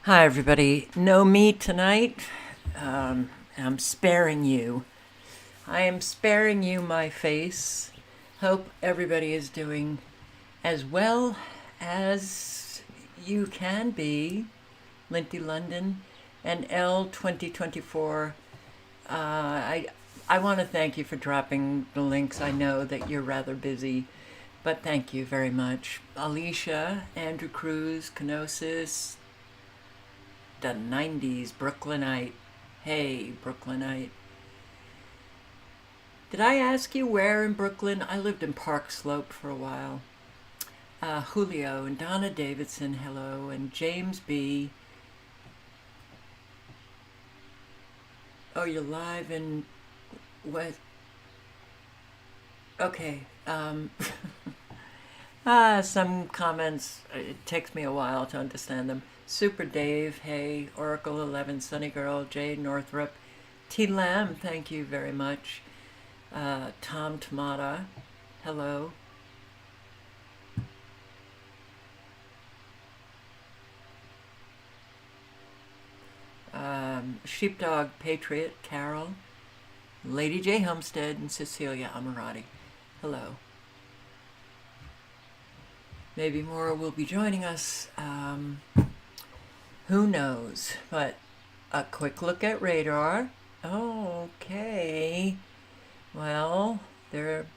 Hi, everybody. No me tonight. I'm sparing you. I am sparing you my face. Hope everybody is doing as well as you can be. Linty London and L 2024. I want to thank you for dropping the links. I know that you're rather busy, but thank you very much. Alicia, Andrew Cruz, Kenosis, the 90s Brooklynite. Hey, Brooklynite. Did I ask you where in Brooklyn? I lived in Park Slope for a while. Julio and Donna Davidson, hello, and James B. Oh, you're live in what? Okay. Some comments, it takes me a while to understand them. Super Dave, hey, Oracle 11, Sunny Girl, Jay Northrup, T Lamb, thank you very much. Tom Tomata, hello. Sheepdog Patriot, Carol, Lady J Homestead, and Cecilia Amarati, hello. Maybe more will be joining us. Who knows? But a quick look at radar. Okay. Well, they're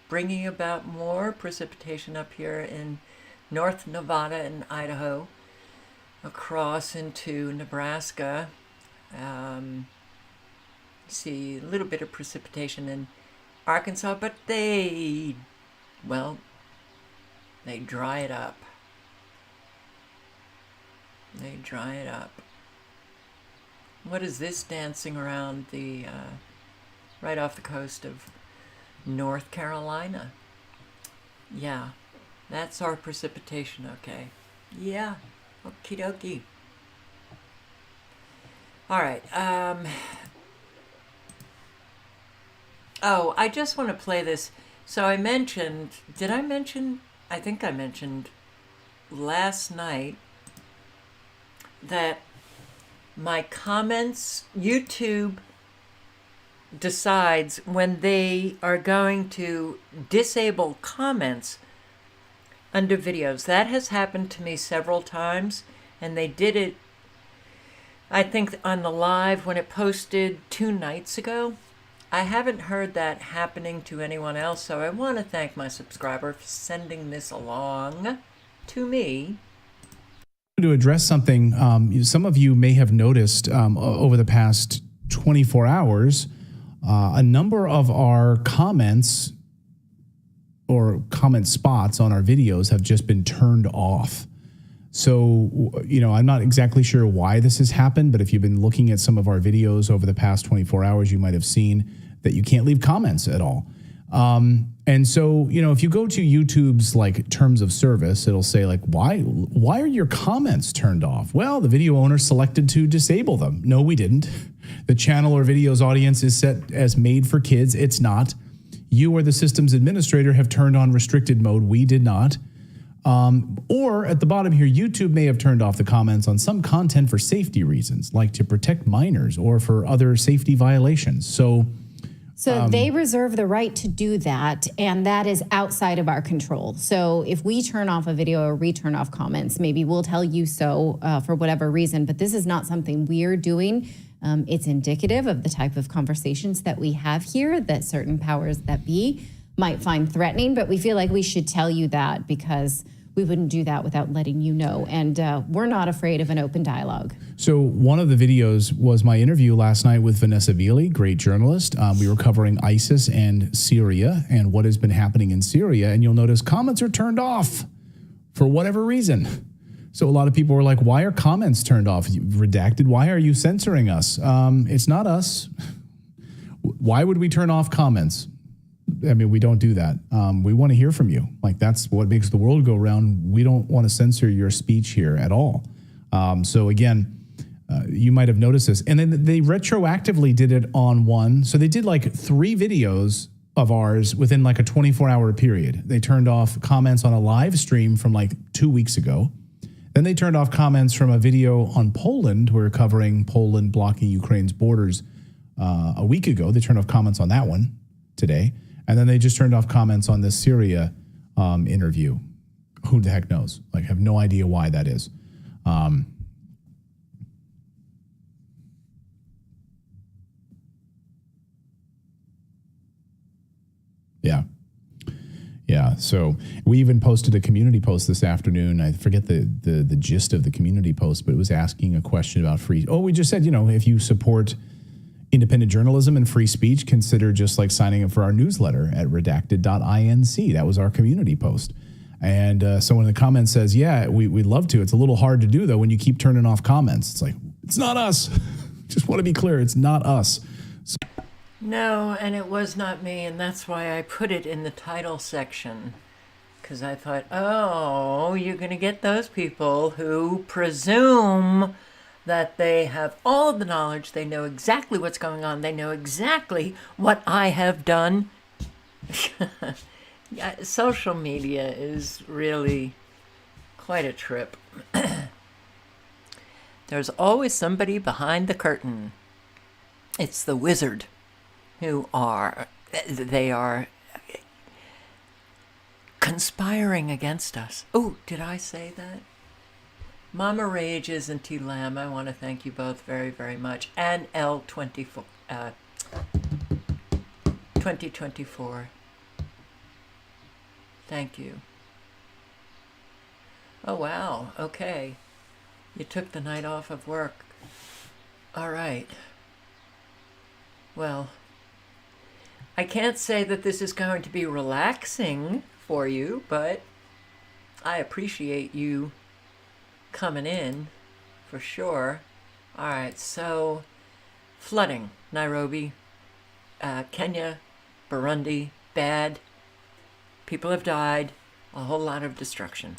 bringing about more precipitation up here in North Nevada and Idaho, across into Nebraska. See a little bit of precipitation in Arkansas, but they dry it up. They dry it up. What is this dancing around the, right off the coast of North Carolina? Yeah, that's our precipitation, okay. Yeah, okie dokie. All right, oh, I just want to play this. So I mentioned, I think I mentioned last night that my comments, YouTube decides when they are going to disable comments under videos. That has happened to me several times, and they did it, I think, on the live when it posted 2 nights ago. I haven't heard that happening to anyone else, so I want to thank my subscriber for sending this along to me. To address something, some of you may have noticed over the past 24 hours, a number of our comments or comment spots on our videos have just been turned off. So, I'm not exactly sure why this has happened, but if you've been looking at some of our videos over the past 24 hours, you might have seen that you can't leave comments at all. And so, if you go to YouTube's terms of service, it'll say why are your comments turned off? Well, the video owner selected to disable them. No, we didn't. The channel or video's audience is set as made for kids. It's not. You or the system's administrator have turned on restricted mode. We did not. Or at the bottom here, YouTube may have turned off the comments on some content for safety reasons, like to protect minors or for other safety violations. So they reserve the right to do that, and that is outside of our control. So if we turn off a video or we turn off comments, maybe we'll tell you so for whatever reason, but this is not something we're doing. It's indicative of the type of conversations that we have here that certain powers that be might find threatening, but we feel like we should tell you that because we wouldn't do that without letting you know. And we're not afraid of an open dialogue. So one of the videos was my interview last night with Vanessa Vili, great journalist. We were covering ISIS and Syria and what has been happening in Syria. And you'll notice comments are turned off for whatever reason. So a lot of people were like, why are comments turned off? Redacted, why are you censoring us? It's not us. Why would we turn off comments? I mean, we don't do that. We want to hear from you. That's what makes the world go round. We don't want to censor your speech here at all. So again, you might have noticed this. And then they retroactively did it on one. So they did 3 videos of ours within a 24-hour period. They turned off comments on a live stream from 2 weeks ago. Then they turned off comments from a video on Poland. We're covering Poland blocking Ukraine's borders a week ago. They turned off comments on that one today. And then they just turned off comments on the Syria interview. Who the heck knows? Like, have no idea why that is. Yeah. Yeah. So we even posted a community post this afternoon. I forget the gist of the community post, but it was asking a question about free. Oh, we just said, if you support independent journalism and free speech, consider just like signing up for our newsletter at redacted.inc. That was our community post. And someone in the comments says, yeah, we'd love to. It's a little hard to do, though, when you keep turning off comments. It's like, it's not us. Just want to be clear. It's not us. No, and it was not me, and that's why I put it in the title section. Because I thought, oh, you're going to get those people who presume that they have all of the knowledge, they know exactly what's going on, they know exactly what I have done. Yeah, social media is really quite a trip. There's always somebody behind the curtain. It's the wizard who they are conspiring against us. Oh, did I say that? Mama Rages and T Lamb, I want to thank you both very, very much. And L24, 2024. Thank you. Oh, wow. Okay. You took the night off of work. All right. Well, I can't say that this is going to be relaxing for you, but I appreciate you coming in for sure. All right. So, flooding. Nairobi, Kenya, Burundi, bad. People have died, a whole lot of destruction.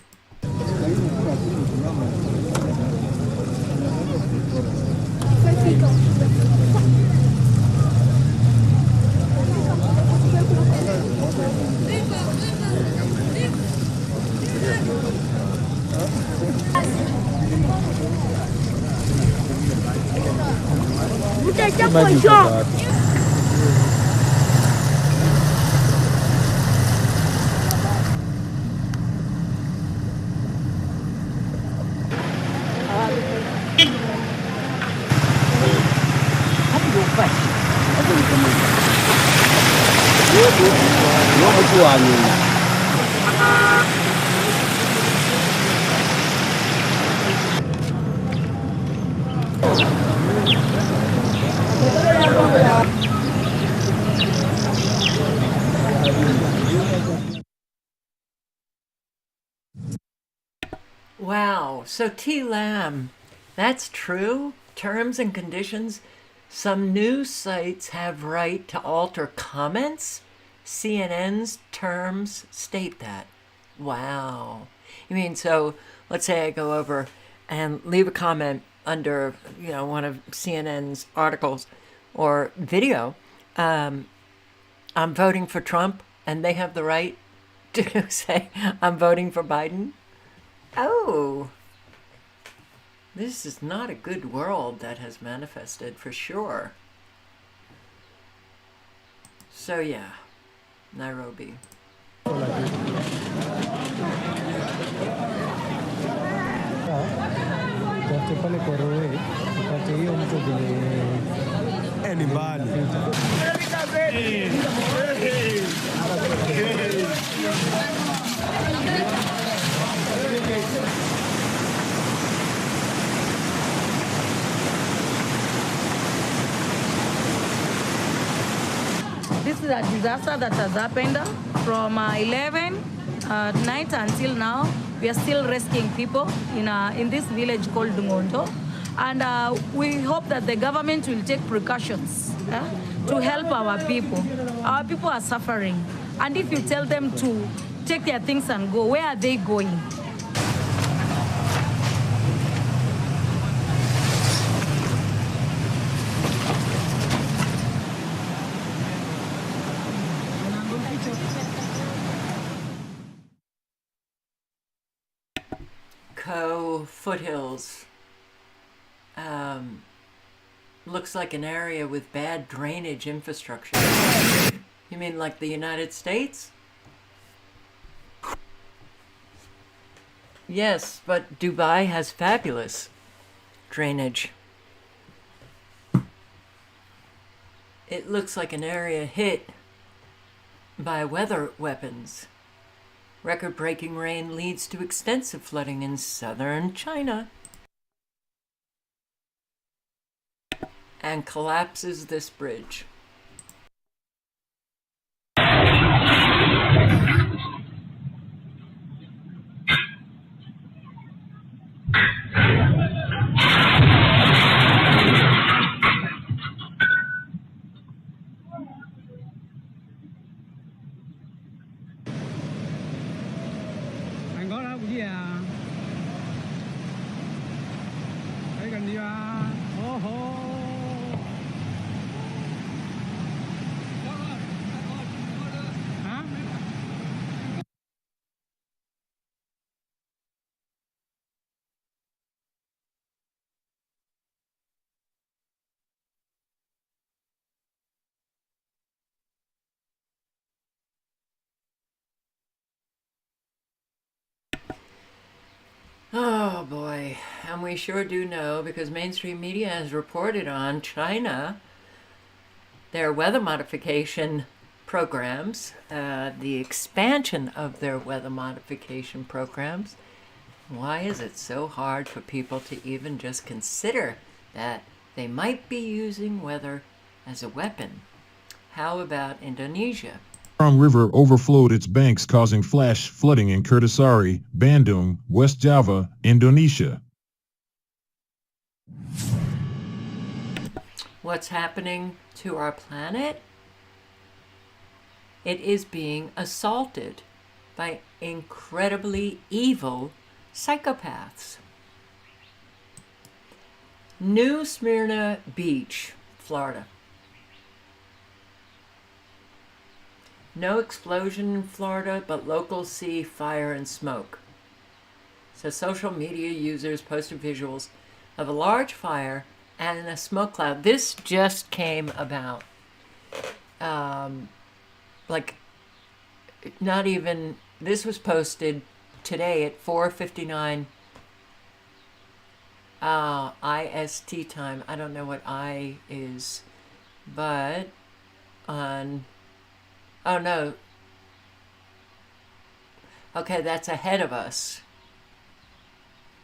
Wow, so T Lamb, that's true? Terms and conditions? Some news sites have right to alter comments? CNN's terms state that. Wow. You mean, so let's say I go over and leave a comment under, one of CNN's articles or video. I'm voting for Trump, and they have the right to say I'm voting for Biden. Oh, this is not a good world that has manifested for sure. So yeah, Nairobi. This is a disaster that has happened from 11 at night until now. We are still rescuing people in this village called Dungondo. And we hope that the government will take precautions to help our people. Our people are suffering. And if you tell them to take their things and go, where are they going? foothills looks like an area with bad drainage infrastructure. You mean like the United States? Yes, but Dubai has fabulous drainage. It looks like an area hit by weather weapons. Record-breaking rain leads to extensive flooding in southern China and collapses this bridge. Anh có đâu gì à? Thấy gần đi à? Ô hô. Hả? Oh boy, and we sure do know because mainstream media has reported on China, their weather modification programs, the expansion of their weather modification programs. Why is it so hard for people to even just consider that they might be using weather as a weapon? How about Indonesia? Mekong River overflowed its banks, causing flash flooding in Kertasari, Bandung, West Java, Indonesia. What's happening to our planet? It is being assaulted by incredibly evil psychopaths. New Smyrna Beach, Florida. No explosion in Florida, but locals see fire and smoke. So social media users posted visuals of a large fire and a smoke cloud. This just came about. Not even, this was posted today at 4:59 IST time. I don't know what I is, but on, oh no. Okay, that's ahead of us.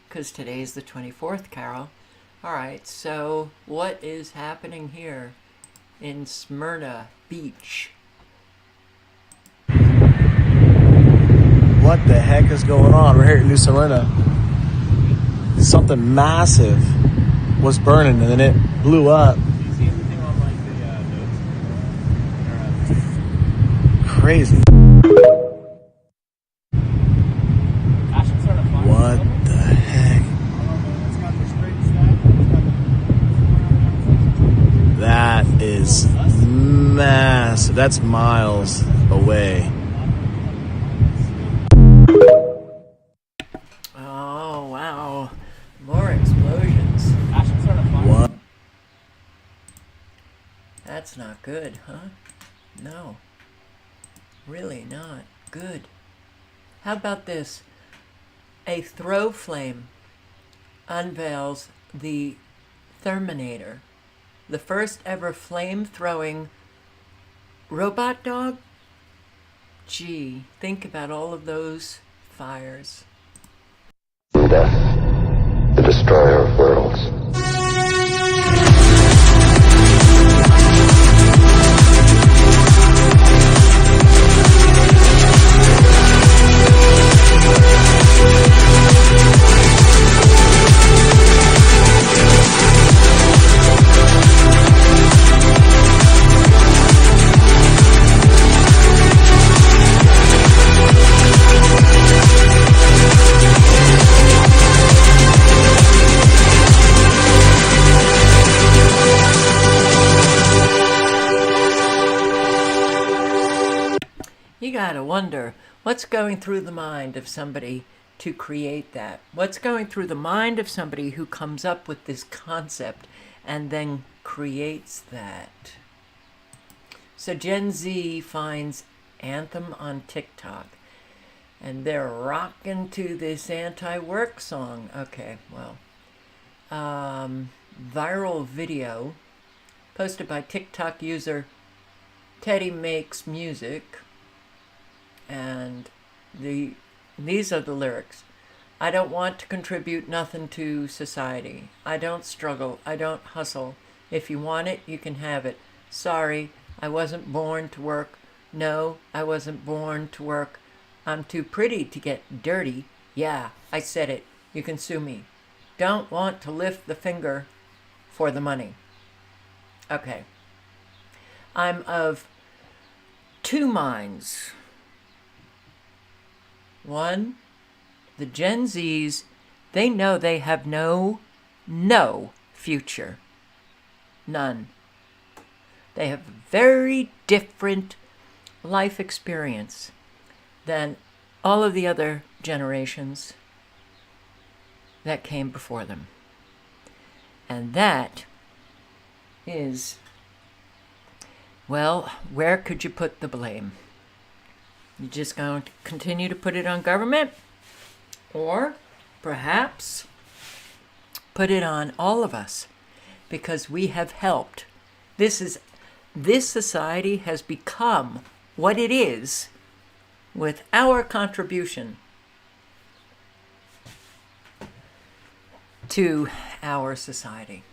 Because today's the 24th, Carol. Alright, so what is happening here in Smyrna Beach? What the heck is going on? We're here at New Smyrna. Something massive was burning and then it blew up. Crazy. What the heck? That is massive. That's miles away. Oh, wow. More explosions. What? That's not good, huh? No. Really not good. How about this? A throw flame unveils the Therminator, the first ever flame-throwing robot dog. Gee, think about all of those fires. Death, the destroyer of worlds. You gotta wonder what's going through the mind of somebody to create that? What's going through the mind of somebody who comes up with this concept and then creates that? So Gen Z finds Anthem on TikTok, and they're rocking to this anti-work song. Okay, well, viral video posted by TikTok user Teddy Makes Music, and these are the lyrics. I don't want to contribute nothing to society. I don't struggle. I don't hustle. If you want it, you can have it. Sorry, I wasn't born to work. No, I wasn't born to work. I'm too pretty to get dirty. Yeah, I said it. You can sue me. Don't want to lift the finger for the money. Okay. I'm of two minds. One, the Gen Zs, they know they have no future. None. They have very different life experience than all of the other generations that came before them. And that is, well, where could you put the blame? You just going to continue to put it on government? Or perhaps put it on all of us, because we have helped. This society has become what it is with our contribution to our society.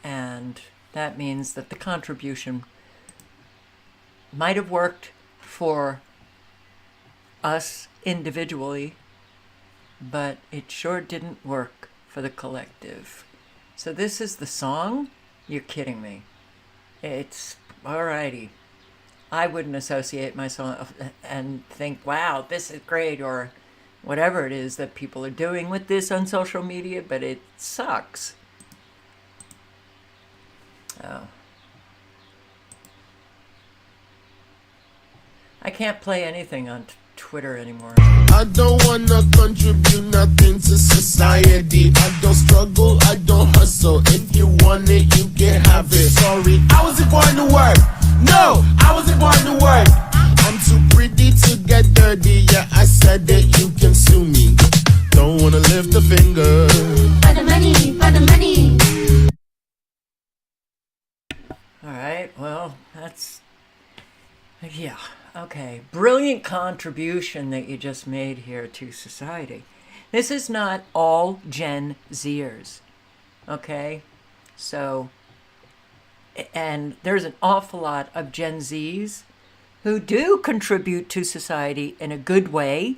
And that means that the contribution might have worked for us individually, but it sure didn't work for the collective. So this is the song? You're kidding me. It's alrighty. I wouldn't associate myself and think, wow, this is great, or whatever it is that people are doing with this on social media, but it sucks. Oh. I can't play anything on Twitter anymore. I don't wanna contribute nothing to society. I don't struggle, I don't hustle. If you want it, you can have it. Sorry, I wasn't going to work. No, I wasn't going to work. I'm too pretty to get dirty. Yeah, I said that you can sue me. Don't wanna lift a finger. For the money, for the money. All right, well, that's, yeah, okay. Brilliant contribution that you just made here to society. This is not all Gen Zers, okay? So, and there's an awful lot of Gen Zs who do contribute to society in a good way.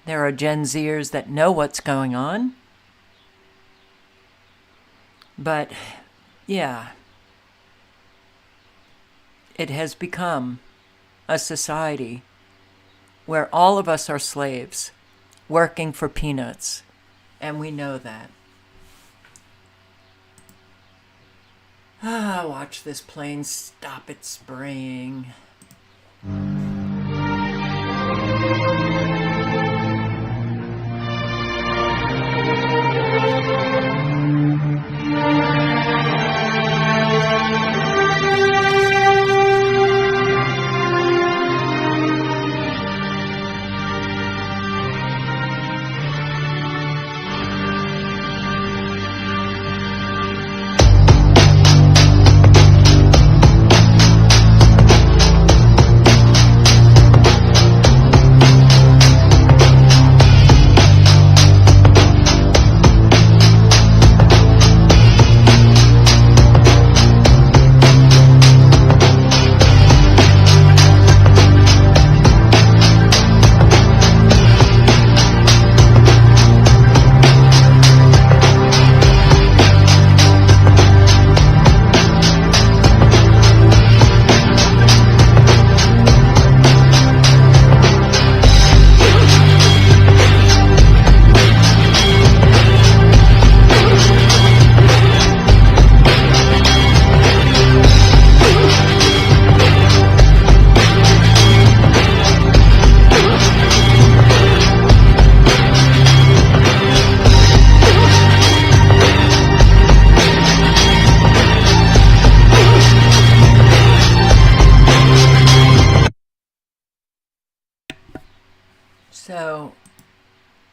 There are Gen Zers that know what's going on. But, yeah, it has become a society where all of us are slaves, working for peanuts, and we know that. Ah, watch this plane stop it spraying.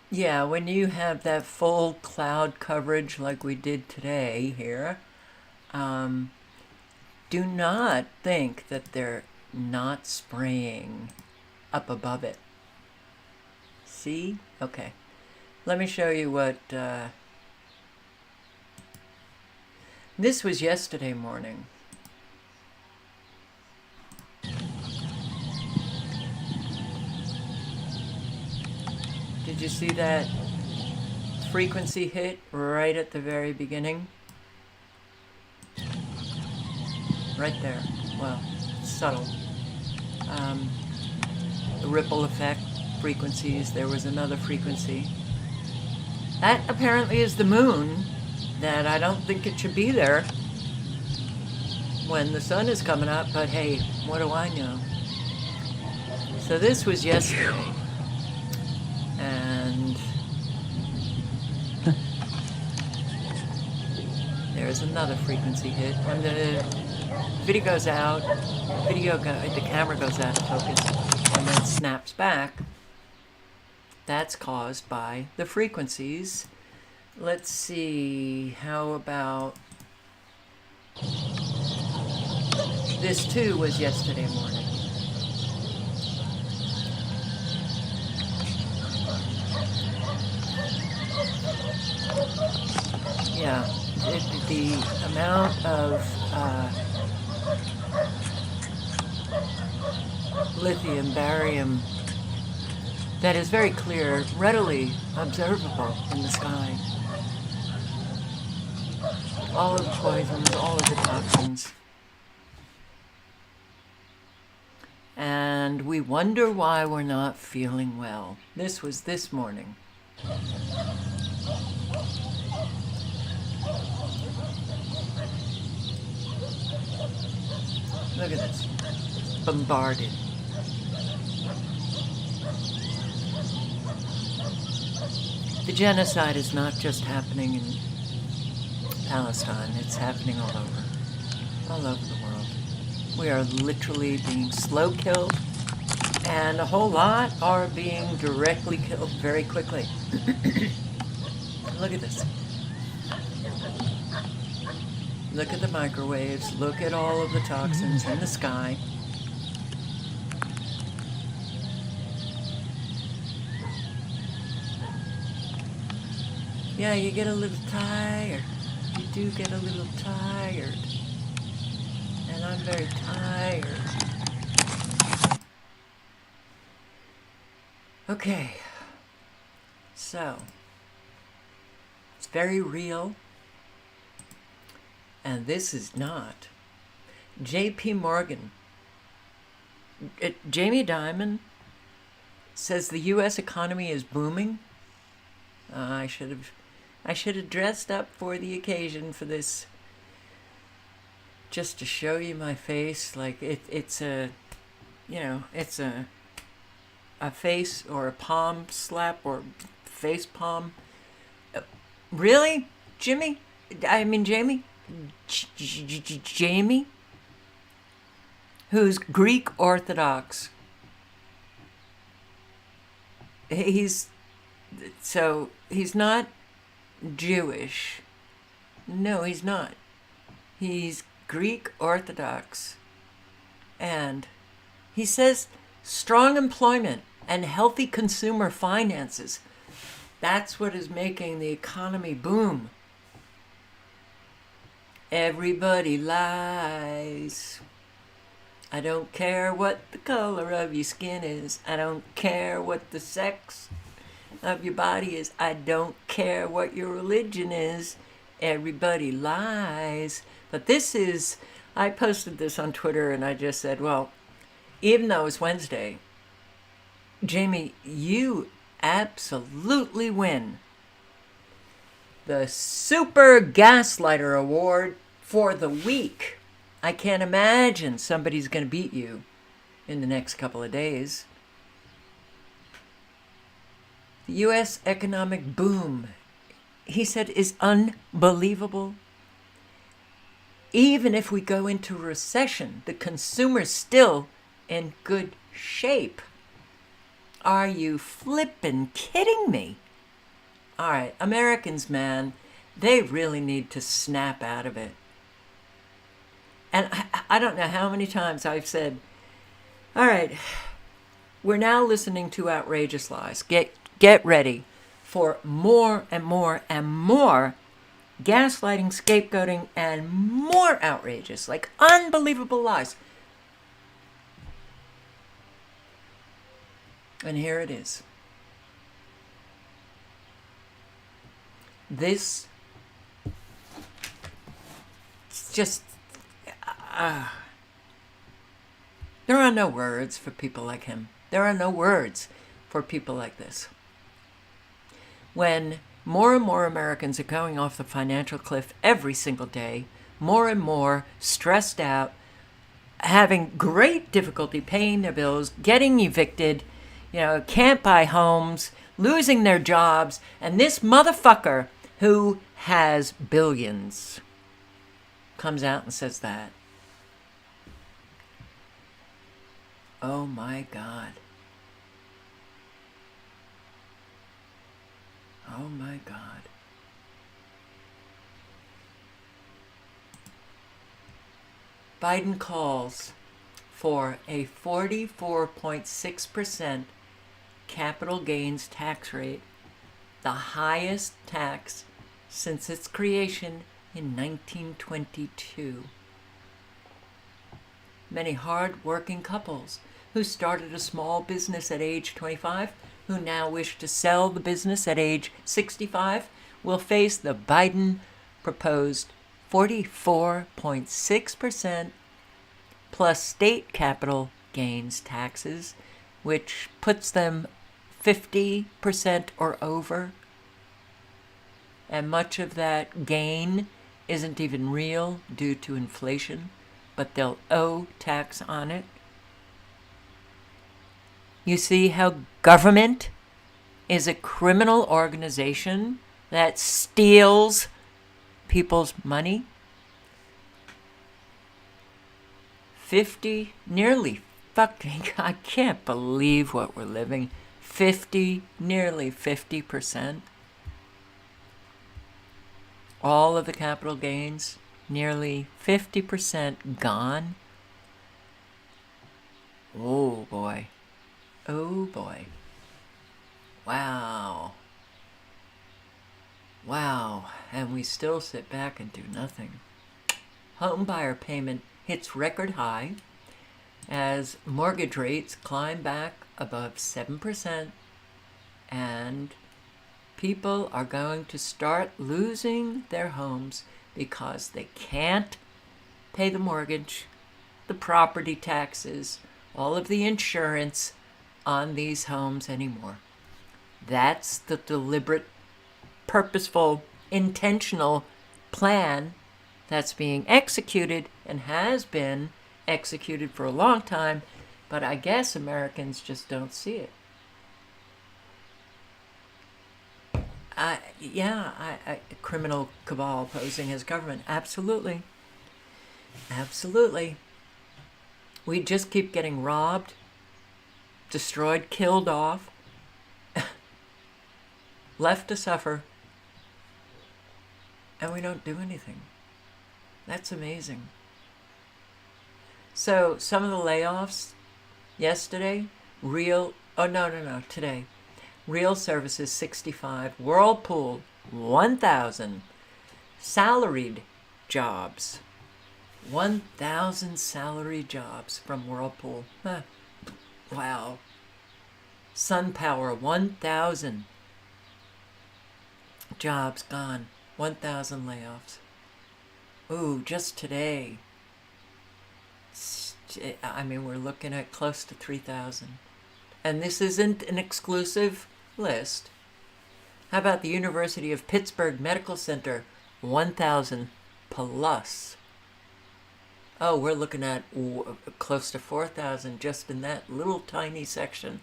Yeah, when you have that full cloud coverage like we did today here, do not think that they're not spraying up above it. See? Okay. Let me show you what... this was yesterday morning. Did you see that frequency hit right at the very beginning? Right there. Well, subtle. The ripple effect frequencies. There was another frequency. That apparently is the moon. That I don't think it should be there when the sun is coming up, but hey, what do I know? So this was yesterday. And there's another frequency hit. When the video goes out, the camera goes out of focus and then snaps back. That's caused by the frequencies. Let's see, how about this too was yesterday morning. Yeah, the amount of lithium, barium that is very clear, readily observable in the sky. All of the poisons, all of the toxins. And we wonder why we're not feeling well. This was this morning. Look at this. Bombarded. The genocide is not just happening in Palestine, it's happening all over the world. We are literally being slow killed, and a whole lot are being directly killed very quickly. Look at this. Look at the microwaves, look at all of the toxins in the sky. Yeah, you get a little tired. You do get a little tired. And I'm very tired. Okay. So, it's very real. And this is not. J.P. Morgan. Jamie Dimon says the U.S. economy is booming. I should have dressed up for the occasion for this, just to show you my face. Like it's a face or a palm slap or face palm. Really, Jimmy? I mean Jamie? Jamie, who's Greek Orthodox. He's not Jewish. No, he's not. He's Greek Orthodox. And he says strong employment and healthy consumer finances. That's what is making the economy boom. Everybody lies. I don't care what the color of your skin is. I don't care what the sex of your body is. I don't care what your religion is. Everybody lies. But I posted this on Twitter and I just said, well, even though it's Wednesday, Jamie, you absolutely win the Super Gaslighter Award for the week. I can't imagine somebody's going to beat you in the next couple of days. The U.S. economic boom, he said, is unbelievable. Even if we go into recession, the consumer's still in good shape. Are you flippin' kidding me? All right, Americans, man, they really need to snap out of it. And I don't know how many times I've said, all right, we're now listening to outrageous lies. Get ready for more and more and more gaslighting, scapegoating, and more outrageous, like unbelievable lies. And here it is. This, it's just, there are no words for people like him. There are no words for people like this. When more and more Americans are going off the financial cliff every single day, more and more stressed out, having great difficulty paying their bills, getting evicted, can't buy homes, losing their jobs, and this motherfucker who has billions comes out and says that. Oh my God. Oh my God. Biden calls for a 44.6% capital gains tax rate, the highest tax since its creation in 1922. Many hard-working couples who started a small business at age 25, who now wish to sell the business at age 65, will face the Biden proposed 44.6% plus state capital gains taxes, which puts them 50% or over. And much of that gain isn't even real due to inflation, but they'll owe tax on it. You see how government is a criminal organization that steals people's money? Nearly fucking, I can't believe what we're living. Nearly 50%. All of the capital gains, nearly 50% gone. Oh boy. Oh boy. Wow. Wow. And we still sit back and do nothing. Home buyer payment hits record high as mortgage rates climb back above 7%, and people are going to start losing their homes because they can't pay the mortgage, the property taxes, all of the insurance on these homes anymore. That's the deliberate, purposeful, intentional plan that's being executed and has been executed for a long time, but I guess Americans just don't see it. Criminal cabal posing as government. Absolutely. Absolutely. We just keep getting robbed, destroyed, killed off, left to suffer, and we don't do anything. That's amazing. So some of the layoffs yesterday, today. Real Services 65, Whirlpool 1,000, salaried jobs. 1,000 salaried jobs from Whirlpool. Huh. Wow. SunPower 1,000 jobs gone. 1,000 layoffs. Ooh, just today. I mean, we're looking at close to 3,000. And this isn't an exclusive list. How about the University of Pittsburgh Medical Center? 1,000 plus. Oh, we're looking at close to 4,000 just in that little tiny section.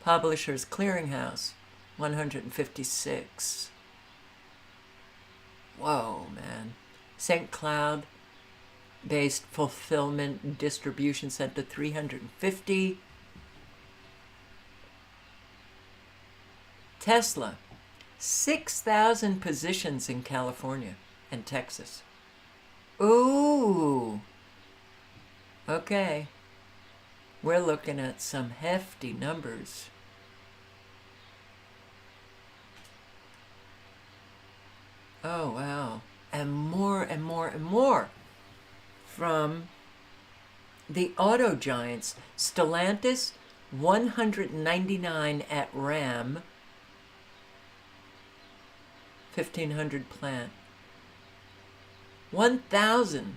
Publishers Clearinghouse, 156. Whoa, man. St. Cloud-based fulfillment distribution center, 350. Tesla 6,000 positions in California and Texas. Ooh. Okay. We're looking at some hefty numbers. Oh, wow. And more and more and more from the auto giants. Stellantis, 199 at Ram, 1,500 plant. 1,000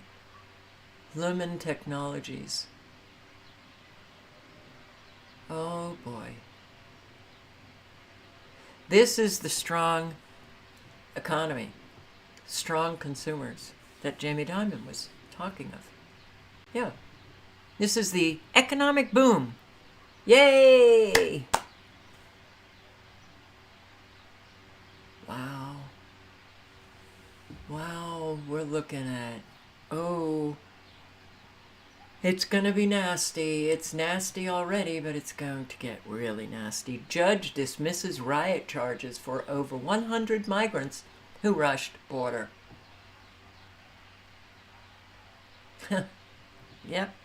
Lumen Technologies. Oh boy. This is the strong economy, strong consumers that Jamie Dimon was talking of. Yeah. This is the economic boom. Yay! Wow. Wow, we're looking at, oh, it's going to be nasty. It's nasty already, but it's going to get really nasty. Judge dismisses riot charges for over 100 migrants who rushed border. Yep.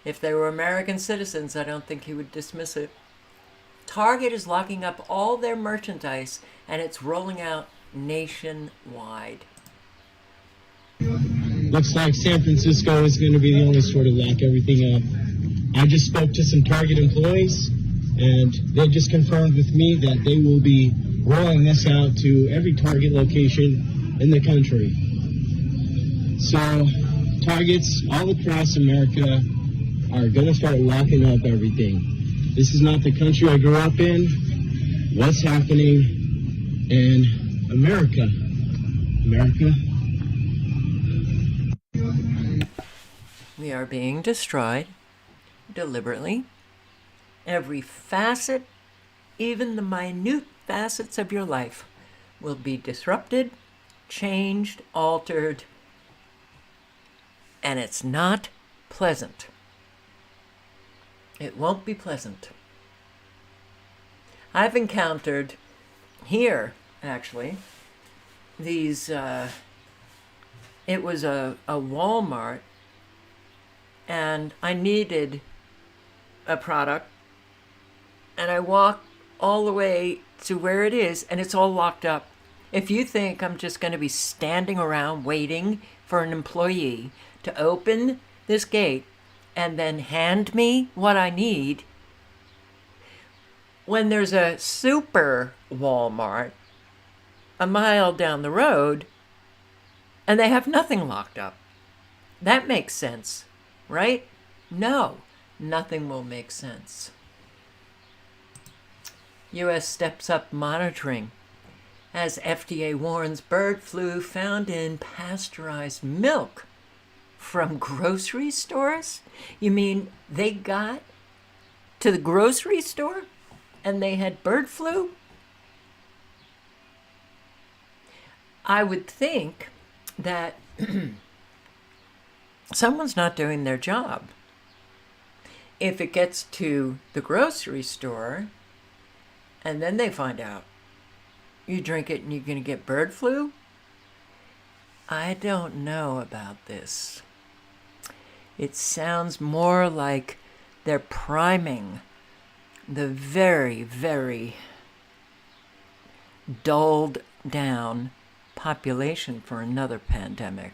If they were American citizens, I don't think he would dismiss it. Target is locking up all their merchandise, and it's rolling out nationwide. Looks like San Francisco is going to be the only store to lock everything up. I just spoke to some Target employees, and they just confirmed with me that they will be rolling this out to every Target location in the country. So, Targets all across America are going to start locking up everything. This is not the country I grew up in. What's happening in America? America? We are being destroyed deliberately. Every facet, even the minute facets of your life, will be disrupted, changed, altered, and it's not pleasant. It won't be pleasant. I've encountered here, actually, these, it was a Walmart, and I needed a product, and I walked all the way to where it is, and it's all locked up. If you think I'm just going to be standing around waiting for an employee to open this gate and then hand me what I need, when there's a super Walmart a mile down the road and they have nothing locked up. That makes sense, right? No, nothing will make sense. U.S. steps up monitoring as FDA warns bird flu found in pasteurized milk from grocery stores? You mean they got to the grocery store and they had bird flu? I would think that someone's not doing their job. If it gets to the grocery store and then they find out you drink it and you're going to get bird flu, I don't know about this. It sounds more like they're priming the very, very dulled down population for another pandemic.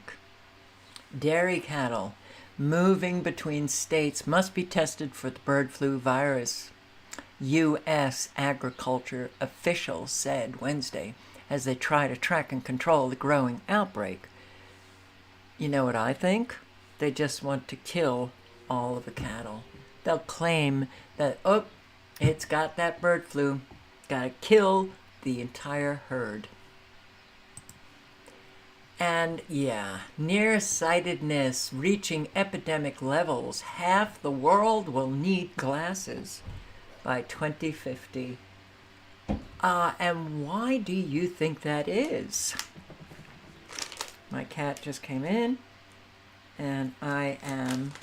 Dairy cattle moving between states must be tested for the bird flu virus, U.S. agriculture officials said Wednesday as they try to track and control the growing outbreak. You know what I think? They just want to kill all of the cattle. They'll claim that, oh, it's got that bird flu. Gotta kill the entire herd. And yeah, nearsightedness reaching epidemic levels. Half the world will need glasses by 2050. And why do you think that is? My cat just came in, and I am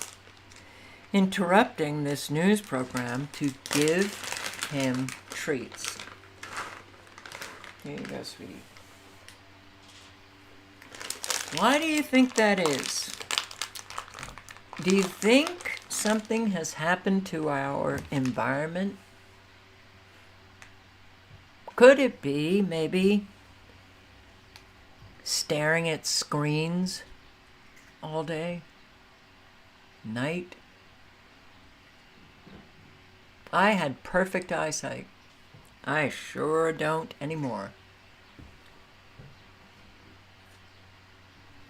interrupting this news program to give him treats. Here you go, sweetie. Why do you think that is? Do you think something has happened to our environment? Could it be maybe staring at screens all day, night? I had perfect eyesight. I sure don't anymore.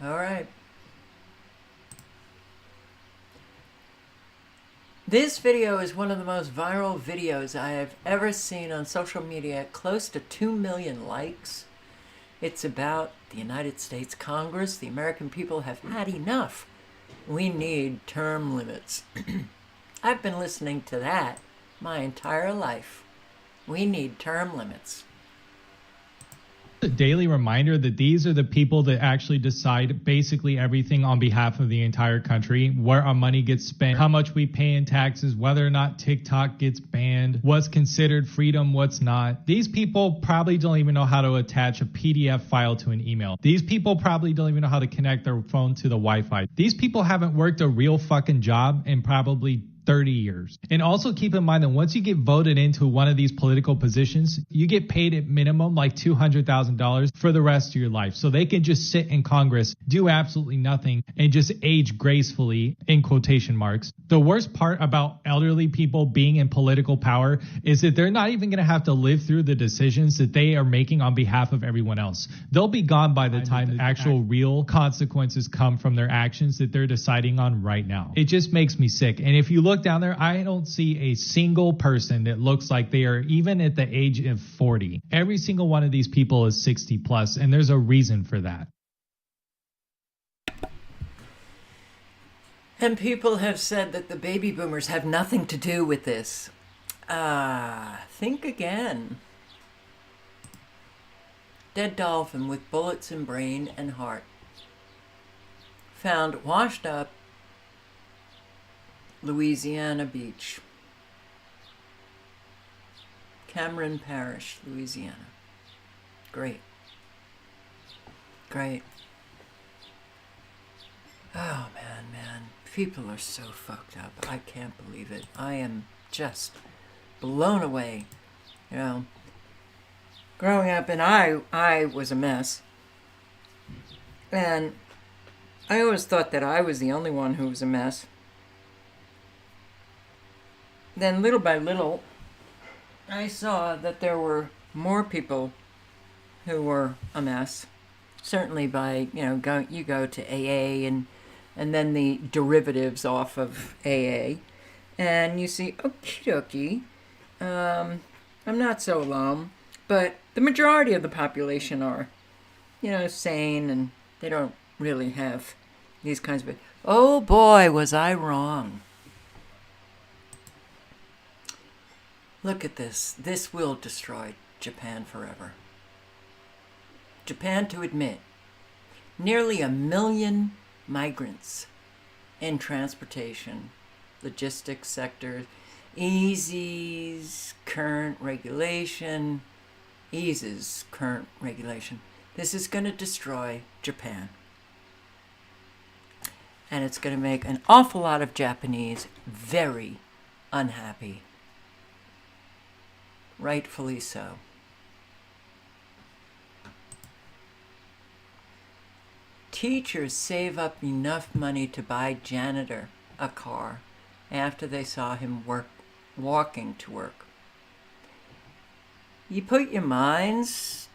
All right. This video is one of the most viral videos I have ever seen on social media, close to 2 million likes. It's about the United States Congress. The American people have had enough. We need term limits. I've been listening to that my entire life. We need term limits. A daily reminder that these are the people that actually decide basically everything on behalf of the entire country, where our money gets spent, how much we pay in taxes, whether or not TikTok gets banned, what's considered freedom, what's not. These people probably don't even know how to attach a PDF file to an email. These people probably don't even know how to connect their phone to the Wi-Fi. These people haven't worked a real fucking job in probably 30 years. And also keep in mind that once you get voted into one of these political positions, you get paid at minimum like $200,000 for the rest of your life. So they can just sit in Congress, do absolutely nothing, and just age gracefully, in quotation marks. The worst part about elderly people being in political power is that they're not even going to have to live through the decisions that they are making on behalf of everyone else. They'll be gone by the time actual real consequences come from their actions that they're deciding on right now. It just makes me sick. And if you look down there, I don't see a single person that looks like they are even at the age of 40. Every single one of these people is 60 plus, and there's a reason for that. And people have said that the baby boomers have nothing to do with this. Think again. Dead dolphin with bullets in brain and heart. Found washed up Louisiana beach. Cameron Parish, Louisiana. Great. Great. Oh, man. People are so fucked up. I can't believe it. I am just blown away. You know, growing up, and I was a mess. And I always thought that I was the only one who was a mess. Then little by little, I saw that there were more people who were a mess. Certainly by, you go to AA and then the derivatives off of AA. And you see, okie dokie, I'm not so alone. But the majority of the population are, sane, and they don't really have these kinds of... Oh boy, was I wrong. Look at this. This will destroy Japan forever. Japan to admit nearly 1 million migrants in transportation, logistics sector, eases current regulation. This is going to destroy Japan. And it's going to make an awful lot of Japanese very unhappy. Rightfully so. Teachers save up enough money to buy janitor a car after they saw him walking to work. You put your minds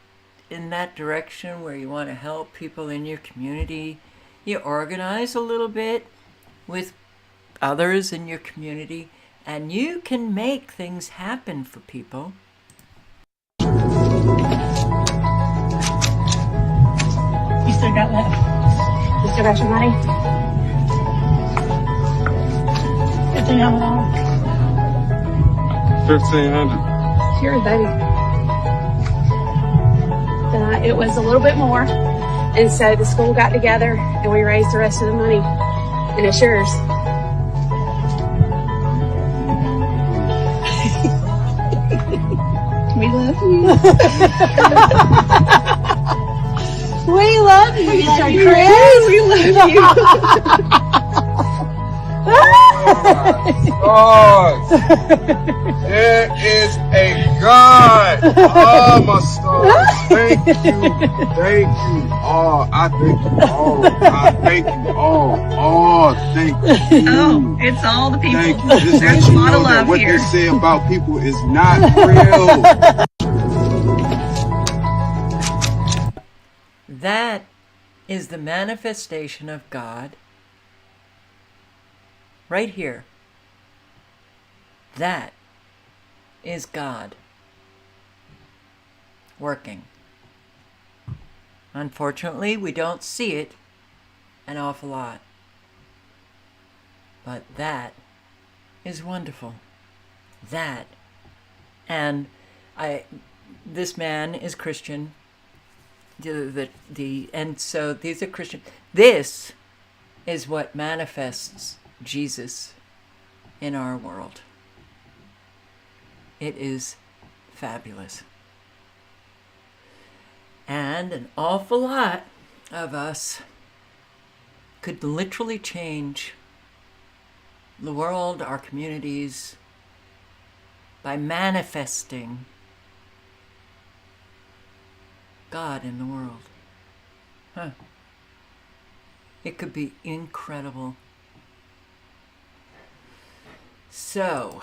in that direction where you want to help people in your community. You organize a little bit with others in your community, and you can make things happen for people. You still got left. You still got your money? $1,500. $1,500. Cheers, baby. It was a little bit more, and so the school got together and we raised the rest of the money, and it's yours. We love love you. We love you, Chris. We love you. God. There is a God. Oh, my stars. Thank you. Thank you. Oh, I thank you all. I thank you all. Oh, thank you. Oh, it's all the people. Thank you. Just There's let a you lot know of that love what here. they say about people is not real. That is the manifestation of God right here. That is God working. Unfortunately, we don't see it an awful lot. But that is wonderful. That. And this man is Christian. And so these are Christian. This is what manifests Jesus in our world. It is fabulous. And an awful lot of us could literally change the world, our communities, by manifesting God in the world. Huh. It could be incredible. So,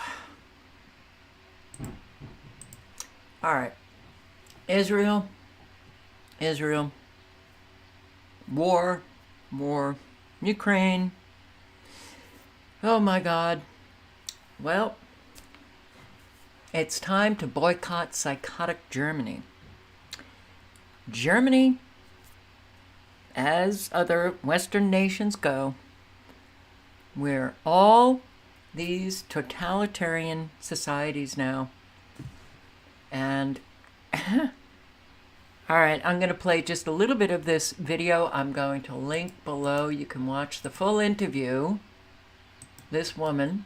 all right. Israel, war, Ukraine. Oh my God. Well, it's time to boycott psychotic Germany. Germany, as other Western nations go, we're all these totalitarian societies now. And all right, I'm going to play just a little bit of this video. I'm going to link below. You can watch the full interview. This woman,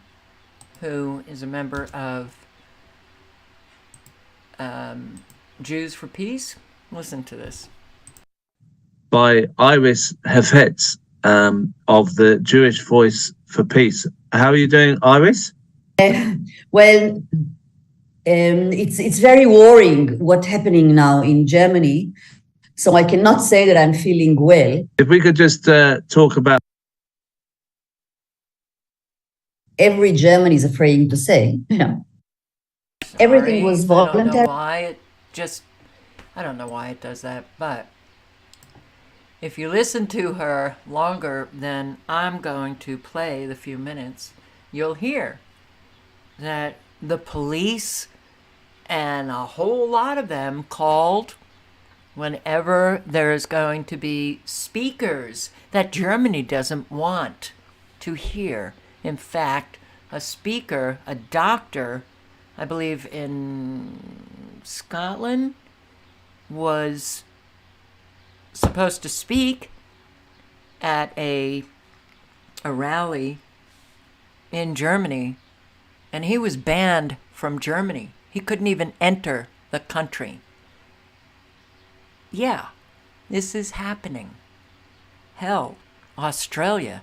who is a member of Jews for Peace. Listen to this. By Iris Hefetz of the Jewish Voice for Peace. How are you doing, Iris? Well, it's very worrying what's happening now in Germany. So I cannot say that I'm feeling well. If we could just talk about. Every German is afraid to say. Yeah. Everything was voluntary. I don't know why it does that, but if you listen to her longer than I'm going to play the few minutes, you'll hear that the police and a whole lot of them called whenever there's going to be speakers that Germany doesn't want to hear. In fact, a speaker, a doctor, I believe in Scotland, was supposed to speak at a rally in Germany, and he was banned from Germany. He couldn't even enter the country. Yeah, this is happening. Hell, Australia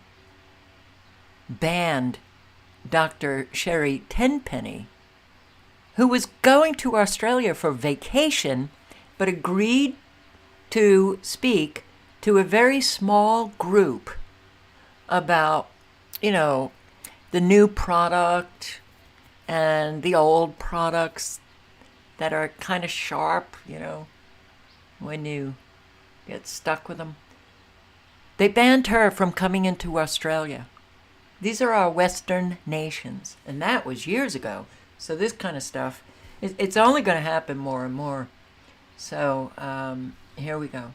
banned Dr. Sherry Tenpenny, who was going to Australia for vacation, but agreed to speak to a very small group about, the new product and the old products that are kind of sharp, when you get stuck with them. They banned her from coming into Australia. These are our Western nations, and that was years ago. So this kind of stuff, it's only going to happen more and more. So here we go.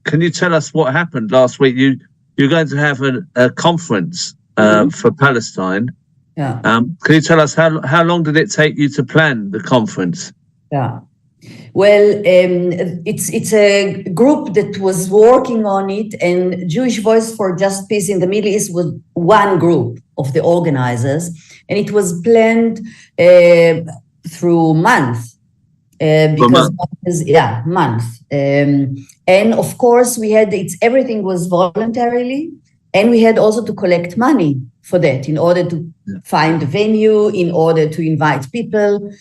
Can you tell us what happened last week? You're going to have a conference for Palestine. Yeah. Can you tell us how long did it take you to plan the conference? Yeah. Well, it's a group that was working on it, and Jewish Voice for Just Peace in the Middle East was one group of the organizers, and it was planned through months. because month. And of course we had everything was voluntarily, and we had also to collect money for that in order to find a venue, in order to invite people.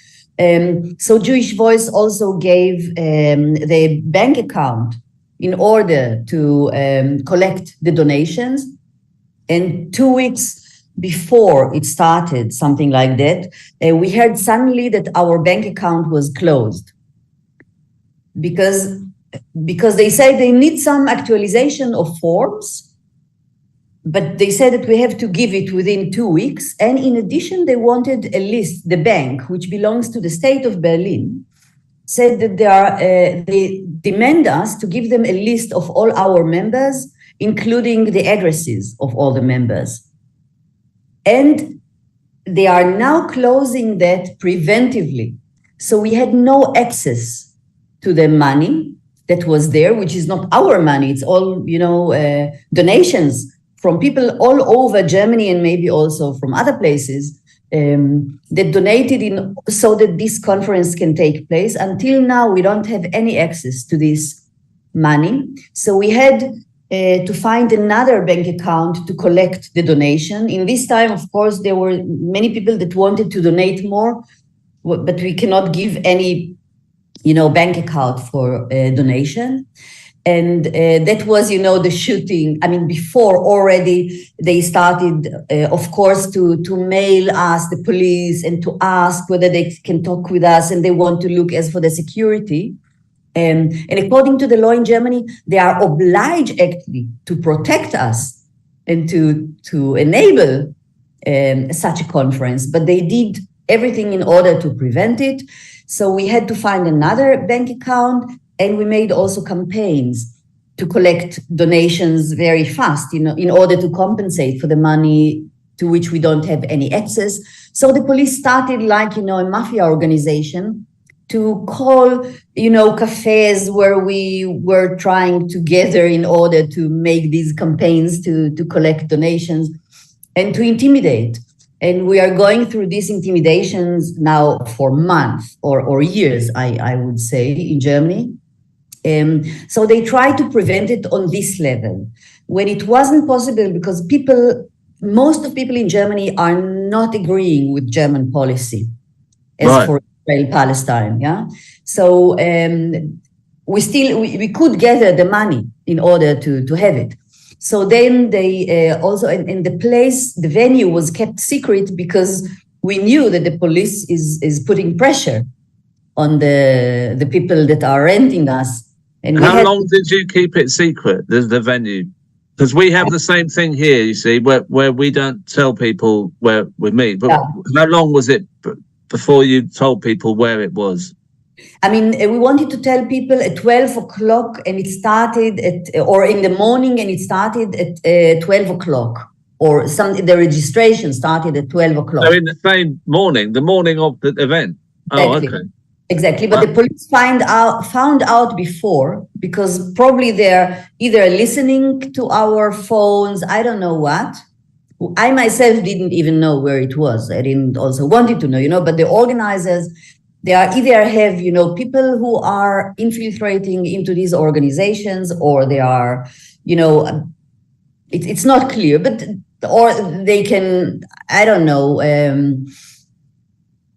So Jewish Voice also gave the bank account in order to collect the donations. And 2 weeks before it started, something like that, we heard suddenly that our bank account was closed because they said they need some actualization of forms, but they said that we have to give it within 2 weeks. And in addition, they wanted a list. The bank, which belongs to the state of Berlin, said that they demand us to give them a list of all our members, including the addresses of all the members. And they are now closing that preventively. So we had no access to the money that was there, which is not our money. It's all, donations from people all over Germany and maybe also from other places that donated so that this conference can take place. Until now, we don't have any access to this money. So we had to find another bank account to collect the donation. In this time, of course, there were many people that wanted to donate more, but we cannot give any, bank account for donation. And that was, the shooting. I mean, before already they started, of course, to mail us, the police, and to ask whether they can talk with us, and they want to look as for the security. And according to the law in Germany, they are obliged actually to protect us and to enable such a conference, but they did everything in order to prevent it. So we had to find another bank account, and we made also campaigns to collect donations very fast, in order to compensate for the money to which we don't have any access. So the police started like, a mafia organization to call, cafes where we were trying to gather in order to make these campaigns to collect donations and to intimidate. And we are going through these intimidations now for months or years, I would say, in Germany. So they try to prevent it on this level. When it wasn't possible, because most of people in Germany are not agreeing with German policy as for Israel-Palestine, yeah? So we could gather the money in order to have it. So then they also, and the venue was kept secret because we knew that the police is putting pressure on the people that are renting us. And how long did you keep it secret, the venue? Because we have the same thing here, you see, where we don't tell people where we meet. But how long was it before you told people where it was? I mean, we wanted to tell people at 12 o'clock, and it started or in the morning, and it started at 12 o'clock, or the registration started at 12 o'clock. So in the same morning, the morning of the event? Exactly. Oh, okay. Exactly, but the police found out before, because probably they're either listening to our phones, I don't know what. I myself didn't even know where it was. I didn't also wanted to know, but the organizers, they are either have, people who are infiltrating into these organizations, or they are, it's not clear, or they can, I don't know,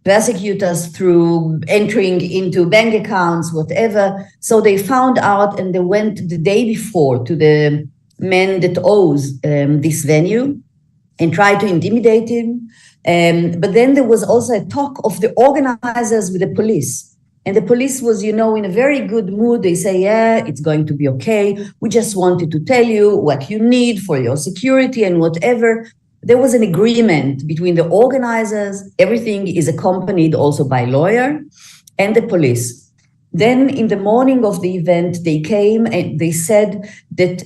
persecute us through entering into bank accounts, whatever. So they found out, and they went the day before to the man that owns this venue and tried to intimidate him. But then there was also a talk of the organizers with the police. And the police was, in a very good mood. They say, yeah, it's going to be okay. We just wanted to tell you what you need for your security and whatever. There was an agreement between the organizers. Everything is accompanied also by lawyer and the police. Then in the morning of the event, they came and they said that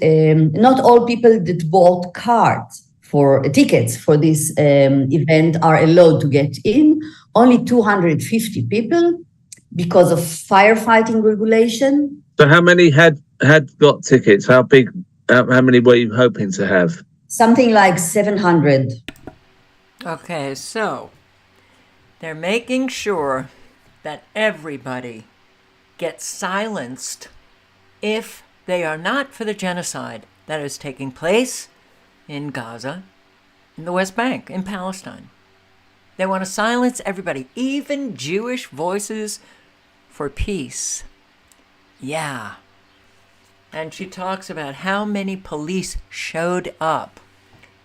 not all people that bought cards for tickets for this event are allowed to get in. Only 250 people because of firefighting regulation. So how many had got tickets? How many were you hoping to have? Something like 700. Okay, so they're making sure that everybody gets silenced if they are not for the genocide that is taking place in Gaza, in the West Bank, in Palestine. They want to silence everybody, even Jewish voices for peace. Yeah. And she talks about how many police showed up.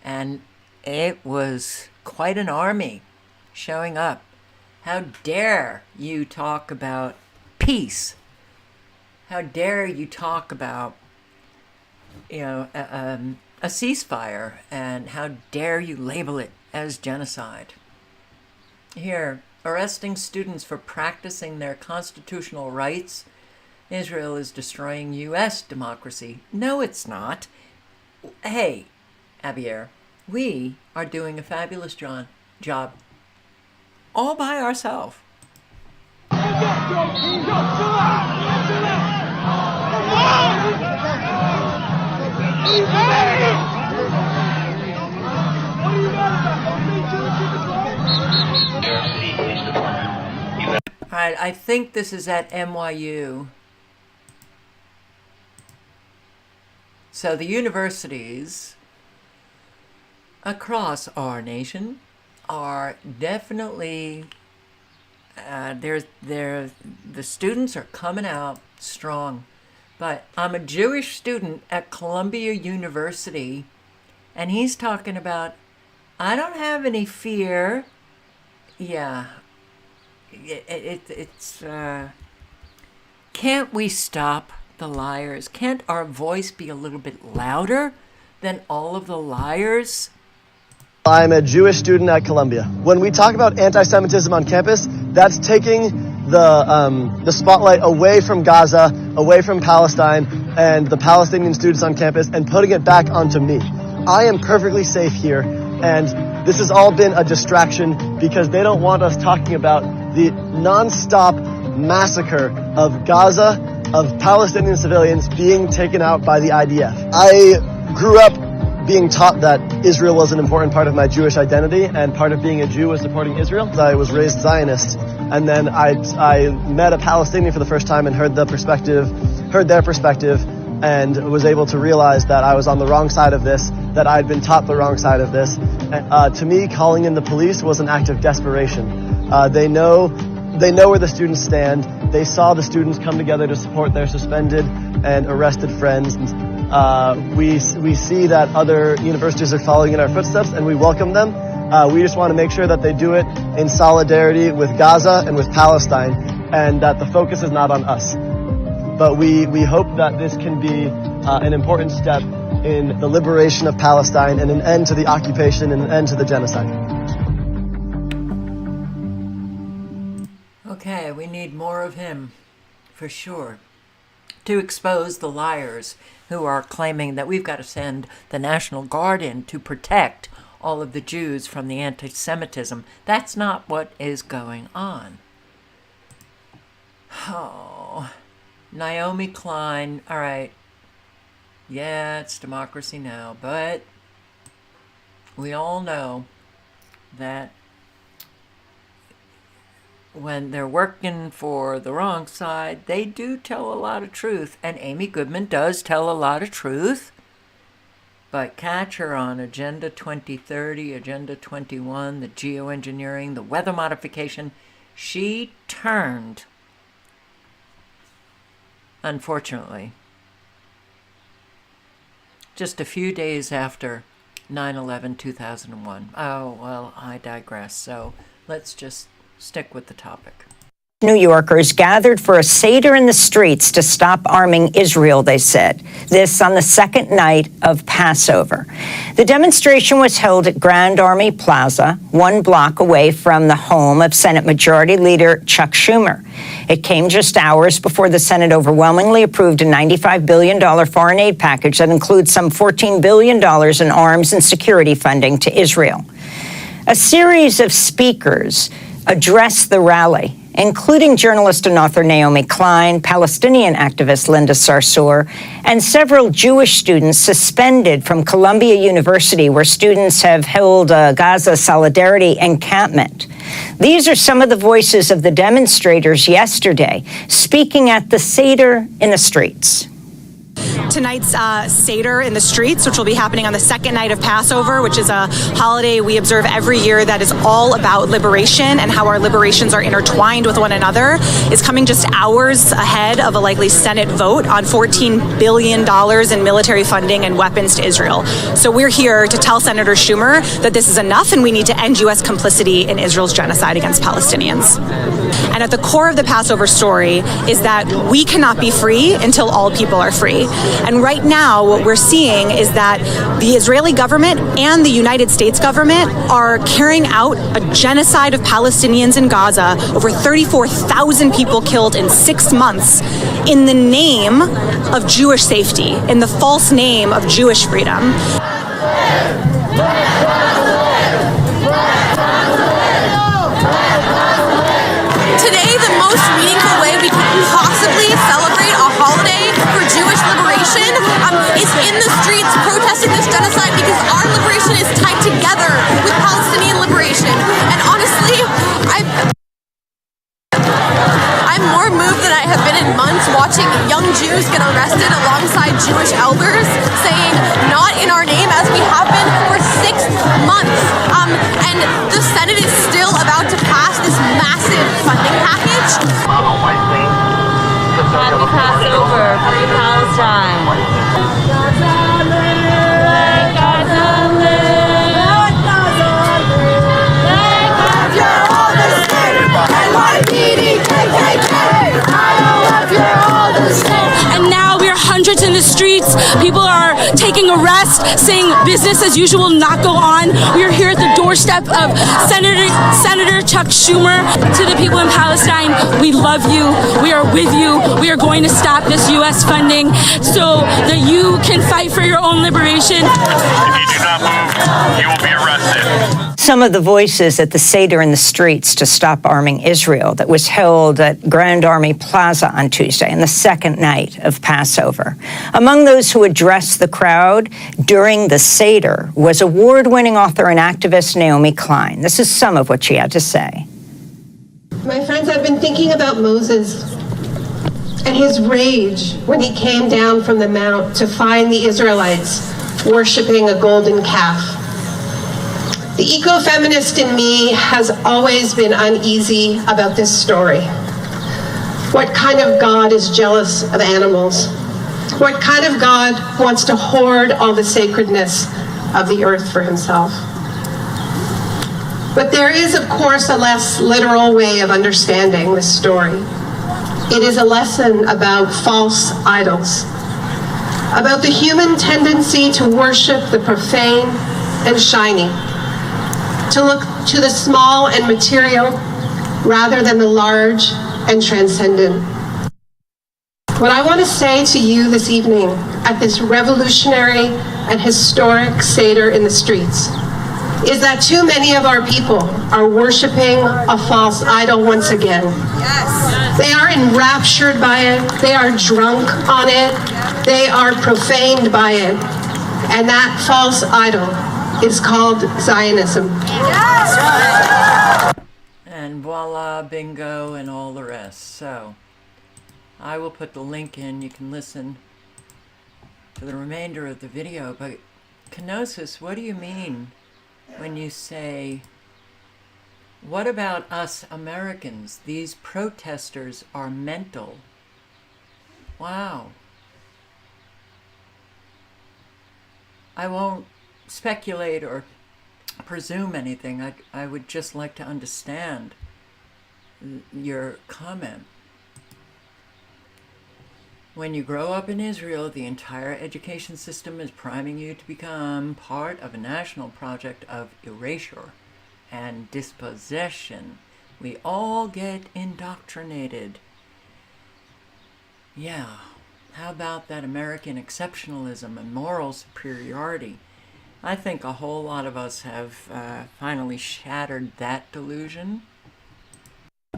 And it was quite an army showing up. How dare you talk about peace? How dare you talk about, a ceasefire? And how dare you label it as genocide? Here, arresting students for practicing their constitutional rights. Israel is destroying U.S. democracy. No, it's not. Hey, Abier, we are doing a fabulous job all by ourselves. All right, I think this is at NYU. So the universities across our nation are definitely, the students are coming out strong. But I'm a Jewish student at Columbia University, and he's talking about, I don't have any fear. Yeah. It's can't we stop the liars? Can't our voice be a little bit louder than all of the liars? I'm a Jewish student at Columbia. When we talk about anti-Semitism on campus, that's taking the spotlight away from Gaza, away from Palestine, and the Palestinian students on campus, and putting it back onto me. I am perfectly safe here, and this has all been a distraction because they don't want us talking about the non-stop massacre of Gaza, of Palestinian civilians being taken out by the IDF. I grew up being taught that Israel was an important part of my Jewish identity, and part of being a Jew was supporting Israel. I was raised Zionist, and then I met a Palestinian for the first time and heard their perspective, and was able to realize that I was on the wrong side of this, that I'd been taught the wrong side of this. To me, calling in the police was an act of desperation. They know where the students stand. They saw the students come together to support their suspended and arrested friends. We see that other universities are following in our footsteps, and we welcome them. We just want to make sure that they do it in solidarity with Gaza and with Palestine, and that the focus is not on us. But we hope that this can be an important step in the liberation of Palestine and an end to the occupation and an end to the genocide. Okay, we need more of him, for sure, to expose the liars who are claiming that we've got to send the National Guard in to protect all of the Jews from the anti-Semitism. That's not what is going on. Oh, Naomi Klein, all right. Yeah, it's Democracy Now!, but we all know that when they're working for the wrong side, they do tell a lot of truth. And Amy Goodman does tell a lot of truth. But catch her on Agenda 2030, Agenda 21, the geoengineering, the weather modification. She turned, unfortunately, just a few days after 9/11/2001. Oh, well, I digress. So let's just stick with the topic. New Yorkers gathered for a Seder in the streets to stop arming Israel, they said. This on the second night of Passover. The demonstration was held at Grand Army Plaza, 1 block away from the home of Senate Majority Leader Chuck Schumer. It came just hours before the Senate overwhelmingly approved a $95 billion foreign aid package that includes some $14 billion in arms and security funding to Israel. A series of speakers addressed the rally, including journalist and author Naomi Klein, Palestinian activist Linda Sarsour, and several Jewish students suspended from Columbia University, where students have held a Gaza solidarity encampment. These are some of the voices of the demonstrators yesterday speaking at the Seder in the streets. Tonight's Seder in the streets, which will be happening on the second night of Passover, which is a holiday we observe every year that is all about liberation and how our liberations are intertwined with one another, is coming just hours ahead of a likely Senate vote on $14 billion in military funding and weapons to Israel. So we're here to tell Senator Schumer that this is enough and we need to end U.S. complicity in Israel's genocide against Palestinians. And at the core of the Passover story is that we cannot be free until all people are free. And right now, what we're seeing is that the Israeli government and the United States government are carrying out a genocide of Palestinians in Gaza, over 34,000 people killed in 6 months, in the name of Jewish safety, in the false name of Jewish freedom. Today, the most meaningful way we can possibly celebrate a holiday for Jewish liberation is in the streets protesting this genocide, because our liberation is tied together with Palestinian liberation. And honestly, I'm more moved than I have been in months watching young Jews get arrested alongside Jewish elders saying "not in our name," as we have been for 6 months. And the Senate is still about to pass this massive funding package. Happy Passover, free Palestine. And now we're hundreds in the streets. People are taking a rest, saying business as usual will not go on. We are here at the doorstep of Senator Chuck Schumer. To the people in Palestine, we love you. We are with you. We are going to stop this U.S. funding so that you can fight for your own liberation. If you do not move, you will be arrested. Some of the voices at the Seder in the streets to stop arming Israel that was held at Grand Army Plaza on Tuesday, on the second night of Passover. Among those who addressed the crowd during the Seder was award-winning author and activist Naomi Klein. This is some of what she had to say. My friends, I've been thinking about Moses and his rage when he came down from the mount to find the Israelites worshiping a golden calf. The ecofeminist in me has always been uneasy about this story. What kind of God is jealous of animals? What kind of God wants to hoard all the sacredness of the earth for himself? But there is, of course, a less literal way of understanding this story. It is a lesson about false idols, about the human tendency to worship the profane and shiny, to look to the small and material rather than the large and transcendent. What I want to say to you this evening at this revolutionary and historic Seder in the streets is that too many of our people are worshiping a false idol once again. Yes. They are enraptured by it, they are drunk on it, they are profaned by it, and that false idol is called Zionism. Yes. And voila, bingo, and all the rest. So, I will put the link in. You can listen to the remainder of the video. But, Kenosis, what do you mean when you say, what about us Americans? These protesters are mental. Wow. I won't speculate or presume anything. I would just like to understand your comment. When you grow up in Israel, the entire education system is priming you to become part of a national project of erasure and dispossession. We all get indoctrinated. Yeah, how about that American exceptionalism and moral superiority? I think a whole lot of us have finally shattered that delusion.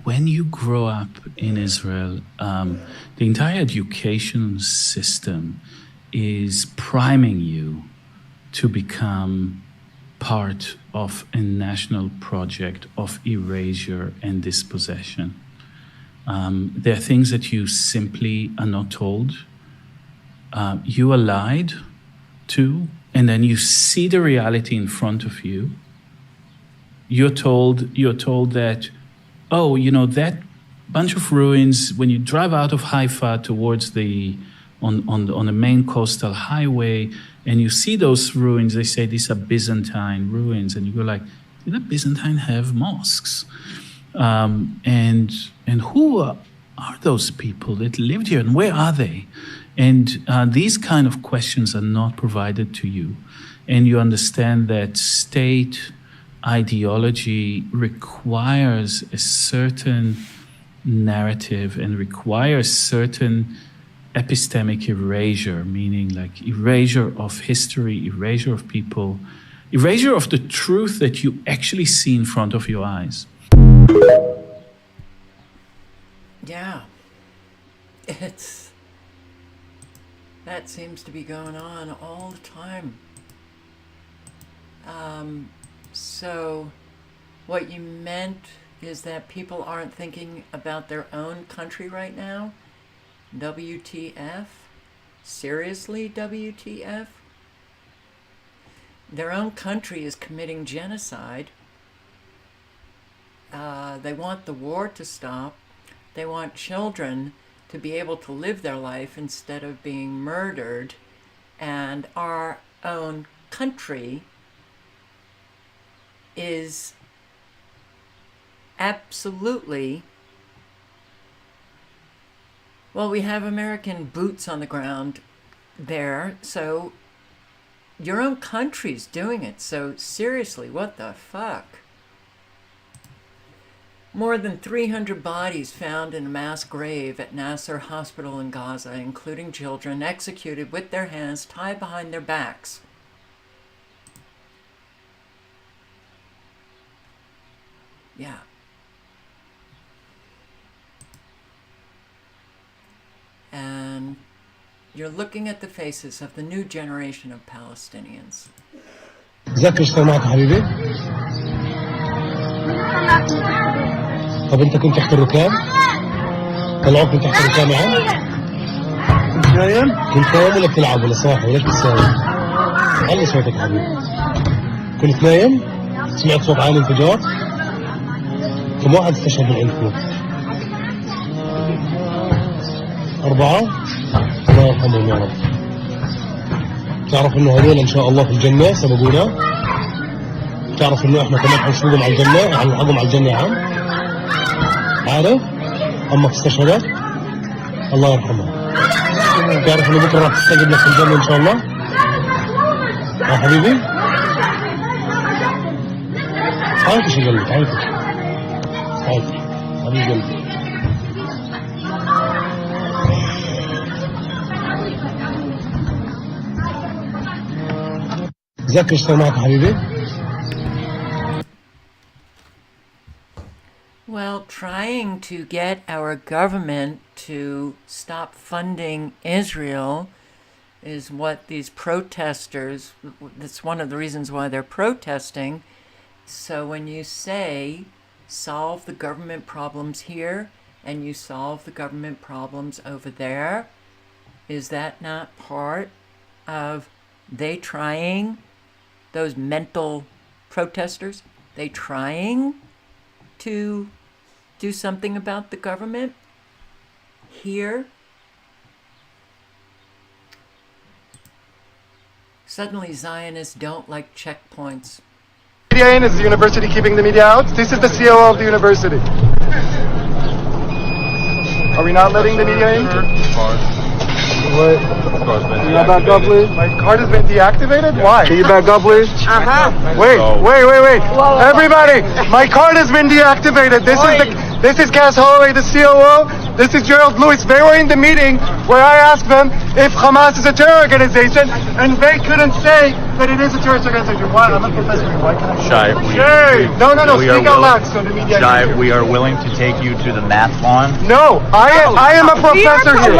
When you grow up in Israel, the entire education system is priming you to become part of a national project of erasure and dispossession. There are things that you simply are not told. You are lied to, and then you see the reality in front of you. You're told that, oh, you know, that bunch of ruins, when you drive out of Haifa towards on the main coastal highway, and you see those ruins, they say these are Byzantine ruins, and you go like, did the Byzantine have mosques? And who are those people that lived here, and where are they? And these kind of questions are not provided to you. And you understand that state ideology requires a certain narrative and requires certain epistemic erasure, meaning like erasure of history, erasure of people, erasure of the truth that you actually see in front of your eyes. Yeah. That seems to be going on all the time. So what you meant is that people aren't thinking about their own country right now? WTF? Seriously, WTF? Their own country is committing genocide. They want the war to stop. They want children to be able to live their life instead of being murdered. And our own country is absolutely, well, we have American boots on the ground there, so your own country's doing it. So seriously, what the fuck? More than 300 bodies found in a mass grave at Nasser Hospital in Gaza, including children executed with their hands tied behind their backs. Yeah. And you're looking at the faces of the new generation of Palestinians. ذاك اشتغل معك حبيبي؟ طب انت كنت تحت الركاب؟ طلعوك من تحت الركاب معاهم؟ كنت نايم؟ كنت نايم ولا بتلعب ولا صاحي؟ ليش بتساوي؟ علي صوتك حبيبي. كنت نايم؟ سمعت صوت عالي انفجار؟ كم واحد استشهد من عندكم؟ 4؟ الله يرحمهم يا رب. تعرف انه هذول ان شاء الله في الجنة سبقونا؟ تعرف انه احنا كمان حنسبقهم على الجنة، حنلحقهم على الجنة يا عم؟ عارف؟ امك استشهدت؟ الله يرحمها. تعرف انه بكره راح تستقبلك في الجنة ان شاء الله؟ ها حبيبي؟ عايش يا قلبي، عايش. عايش حبيبي قلبي. ذاك اشتغل معك حبيبي؟ Well, trying to get our government to stop funding Israel is what these protesters, that's one of the reasons why they're protesting. So when you say solve the government problems here and you solve the government problems over there, is that not part of they trying, those mental protesters, they trying to do something about the government here? Suddenly Zionists don't like checkpoints. Media in, is the university keeping the media out? This is the COO of the university. Are we not letting the media in? What? Can you back up, please? My card has been deactivated? Why? Can you back up, please? Wait. Everybody, my card has been deactivated. This is Cass Holloway, the COO. This is Gerald Lewis. They were in the meeting where I asked them if Hamas is a terror organization, and they couldn't say that it is a terrorist organization. Why? I'm a professor. Why can I? Shai, No, we are speak out loud so the media Shai, can hear. we are willing to take you to the math lawn. No, I am a professor here.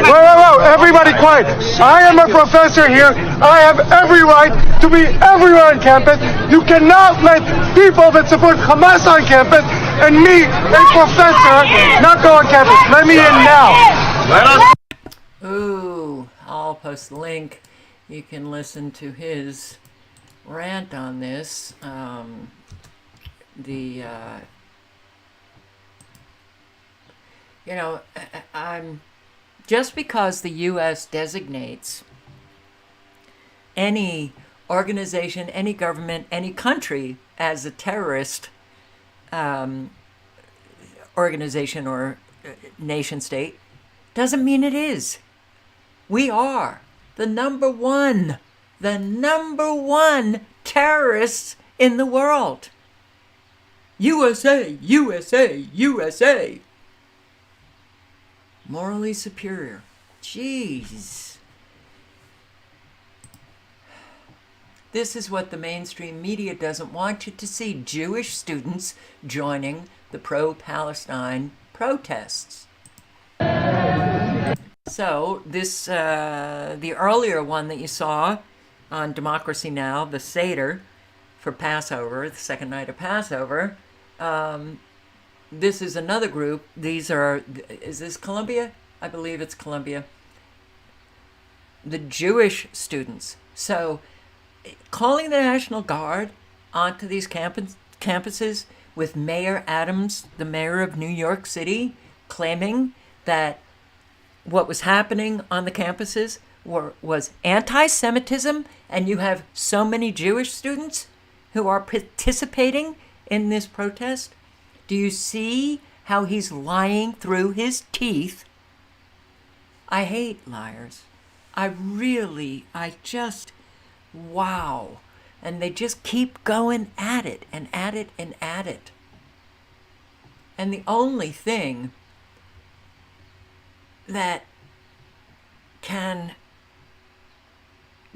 Whoa, everybody quiet. I am a professor here. I have every right to be everywhere on campus. You cannot let people that support Hamas on campus and me, a professor, not go on campus. Let me in now. Ooh, I'll post the link. You can listen to his rant on this. I'm just because the U.S. designates any organization, any government, any country as a terrorist organization or nation state doesn't mean it is. We are the number one terrorists in the world. USA, USA, USA. Morally superior. Jeez. This is what the mainstream media doesn't want you to see. Jewish students joining the pro-Palestine protests. So this, the earlier one that you saw on Democracy Now!, the Seder for Passover, the second night of Passover, this is another group. These are, is this Columbia? I believe it's Columbia. The Jewish students. So calling the National Guard onto these campuses with Mayor Adams, the mayor of New York City, claiming that what was happening on the campuses was anti-Semitism, and you have so many Jewish students who are participating in this protest. Do you see how he's lying through his teeth? I hate liars. Wow. And they just keep going at it and at it and at it. And the only thing that can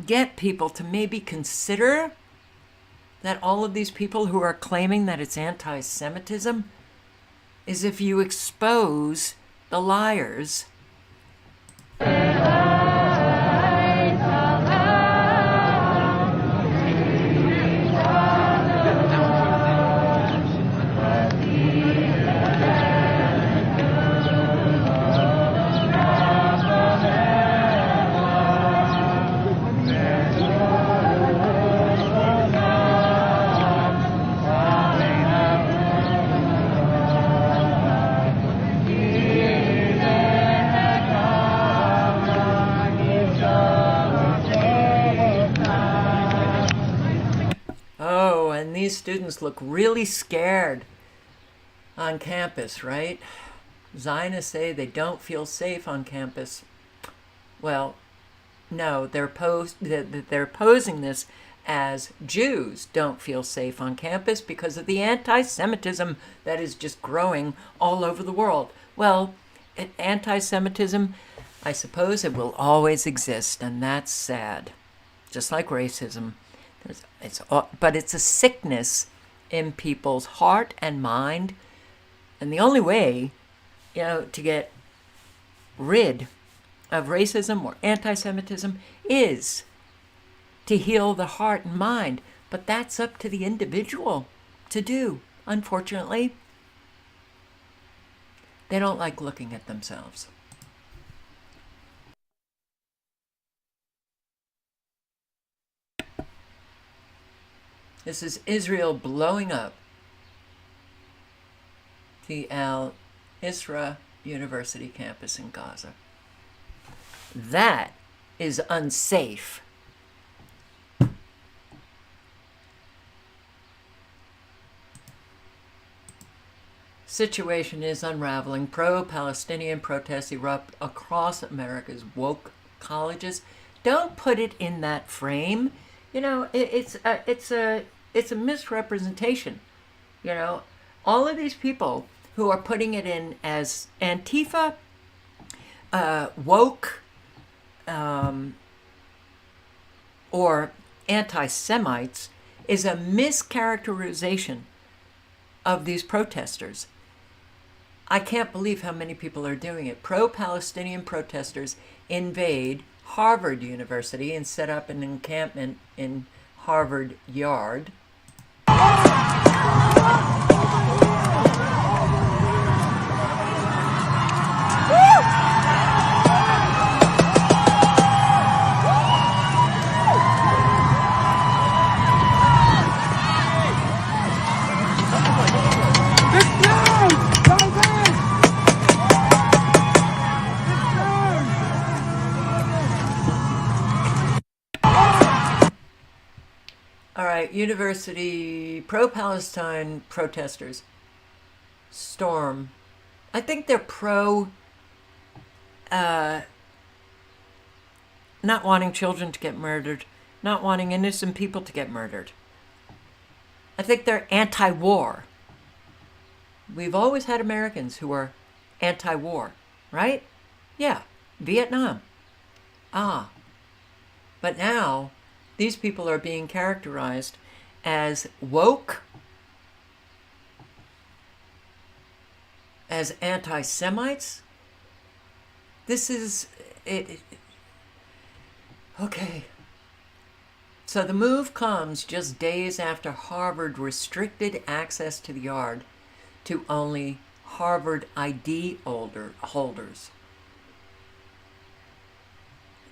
get people to maybe consider that all of these people who are claiming that it's anti-Semitism is if you expose the liars. These students look really scared on campus, right? Zionists say they don't feel safe on campus. Well, no, they're posing this as Jews don't feel safe on campus because of the anti-Semitism that is just growing all over the world. Well, anti-Semitism, I suppose it will always exist, and that's sad. Just like racism. But it's a sickness in people's heart and mind. And the only way, to get rid of racism or anti-Semitism is to heal the heart and mind. But that's up to the individual to do, unfortunately. They don't like looking at themselves. This is Israel blowing up the Al Isra University campus in Gaza. That is unsafe. Situation is unraveling. Pro-Palestinian protests erupt across America's woke colleges. Don't put it in that frame. It's a misrepresentation. All of these people who are putting it in as Antifa, woke, or anti-Semites is a mischaracterization of these protesters. I can't believe how many people are doing it. Pro-Palestinian protesters invade Harvard University and set up an encampment in Harvard Yard. All right, university pro-Palestine protesters storm. I think they're not wanting children to get murdered, not wanting innocent people to get murdered. I think they're anti-war. We've always had Americans who are anti-war, right? Yeah, Vietnam. But now these people are being characterized as woke, as anti-Semites. This is it. Okay. So the move comes just days after Harvard restricted access to the yard to only Harvard ID holders.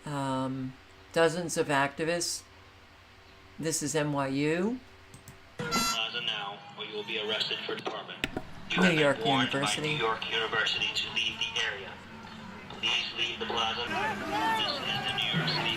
Dozens of activists. This is NYU. Plaza now, or you will be arrested for department. You New have York been warned University. by New York University to leave the area. Please leave the plaza. This is the New York City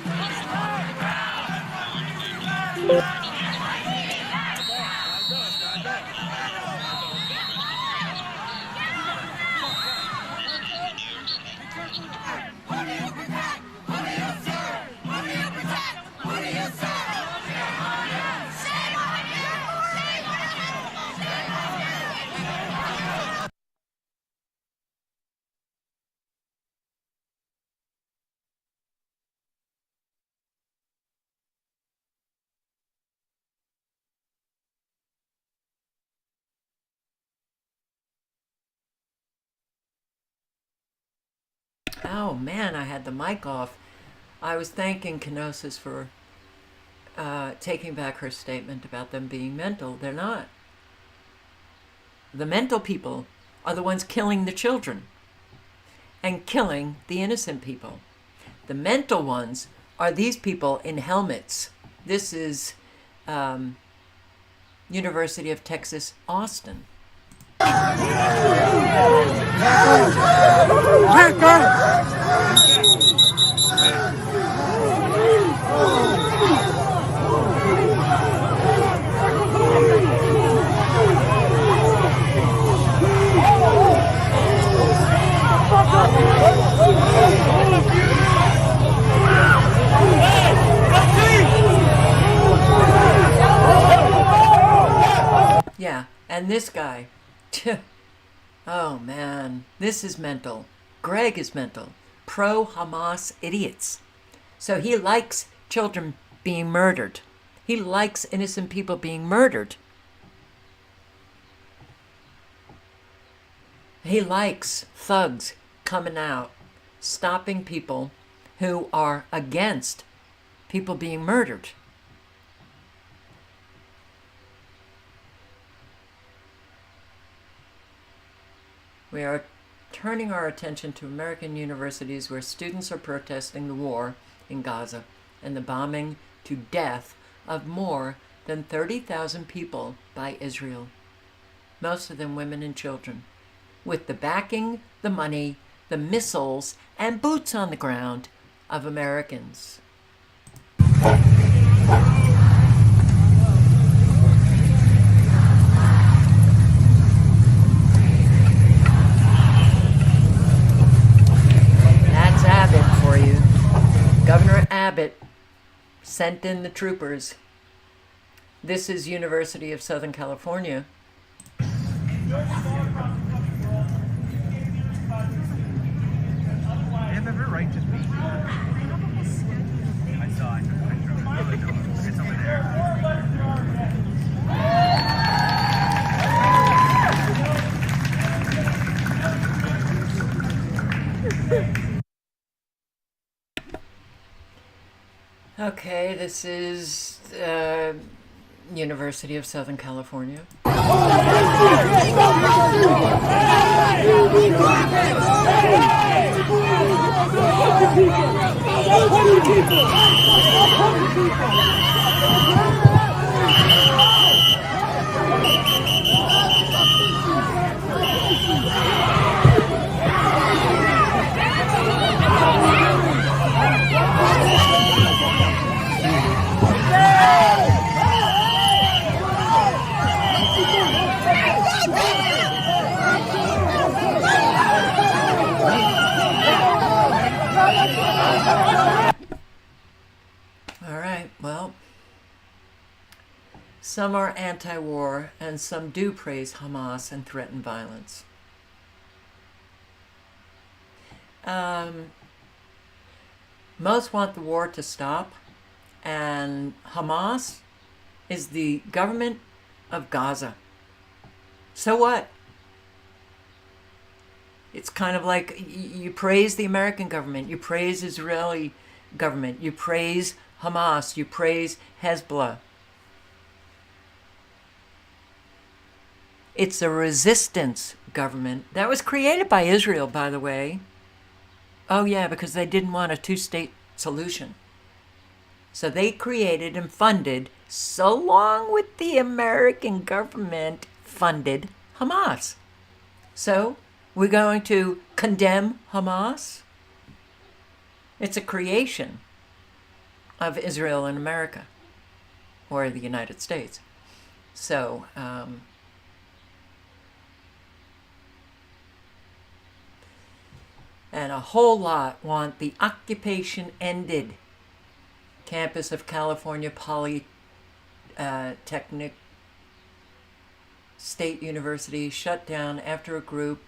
Oh man, I had the mic off. I was thanking Kenosis for taking back her statement about them being mental. They're not. The mental people are the ones killing the children and killing the innocent people. The mental ones are these people in helmets. This is University of Texas, Austin. Yeah, and this guy, oh man, this is mental. Greg is mental. Pro-Hamas idiots. So he likes children being murdered. He likes innocent people being murdered. He likes thugs coming out, stopping people who are against people being murdered. We are turning our attention to American universities where students are protesting the war in Gaza and the bombing to death of more than 30,000 people by Israel, most of them women and children, with the backing, the money, the missiles, and boots on the ground of Americans. That's Abbott for you. Governor Abbott sent in the troopers. This is University of Southern California. They have every right to be here. Okay, this is University of Southern California. All right, well, some are anti-war and some do praise Hamas and threaten violence. Most want the war to stop, and Hamas is the government of Gaza. So what? It's kind of like you praise the American government, you praise Israeli government, you praise Hamas, you praise Hezbollah. It's a resistance government that was created by Israel, by the way. Oh yeah, because they didn't want a two-state solution. So they created and funded, so long with the American government funded Hamas. So we're going to condemn Hamas? It's a creation of Israel and America, or the United States. So, and a whole lot want the occupation ended. Campus of California Polytechnic State University shut down after a group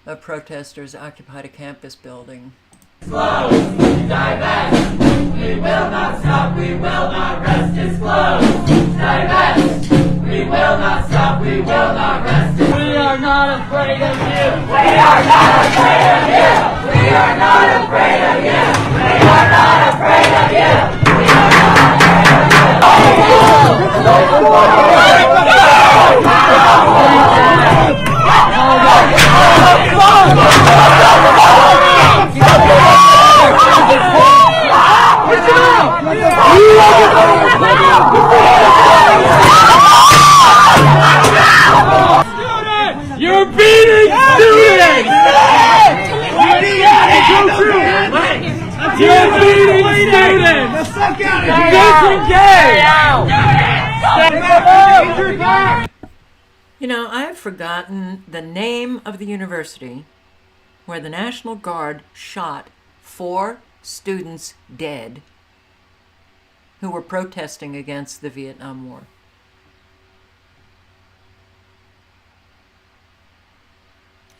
of protesters occupied a campus building. Close, divest. We will not stop, we will not rest. It's closed, divest. We will not stop, we will not rest. We are not afraid of you. We are not afraid of you. We are not afraid of you. We are not afraid of you. We are not You're beating students! You're beating students! Disengage! You know, I have forgotten the name of the university where the National Guard shot 4 students dead who were protesting against the Vietnam War.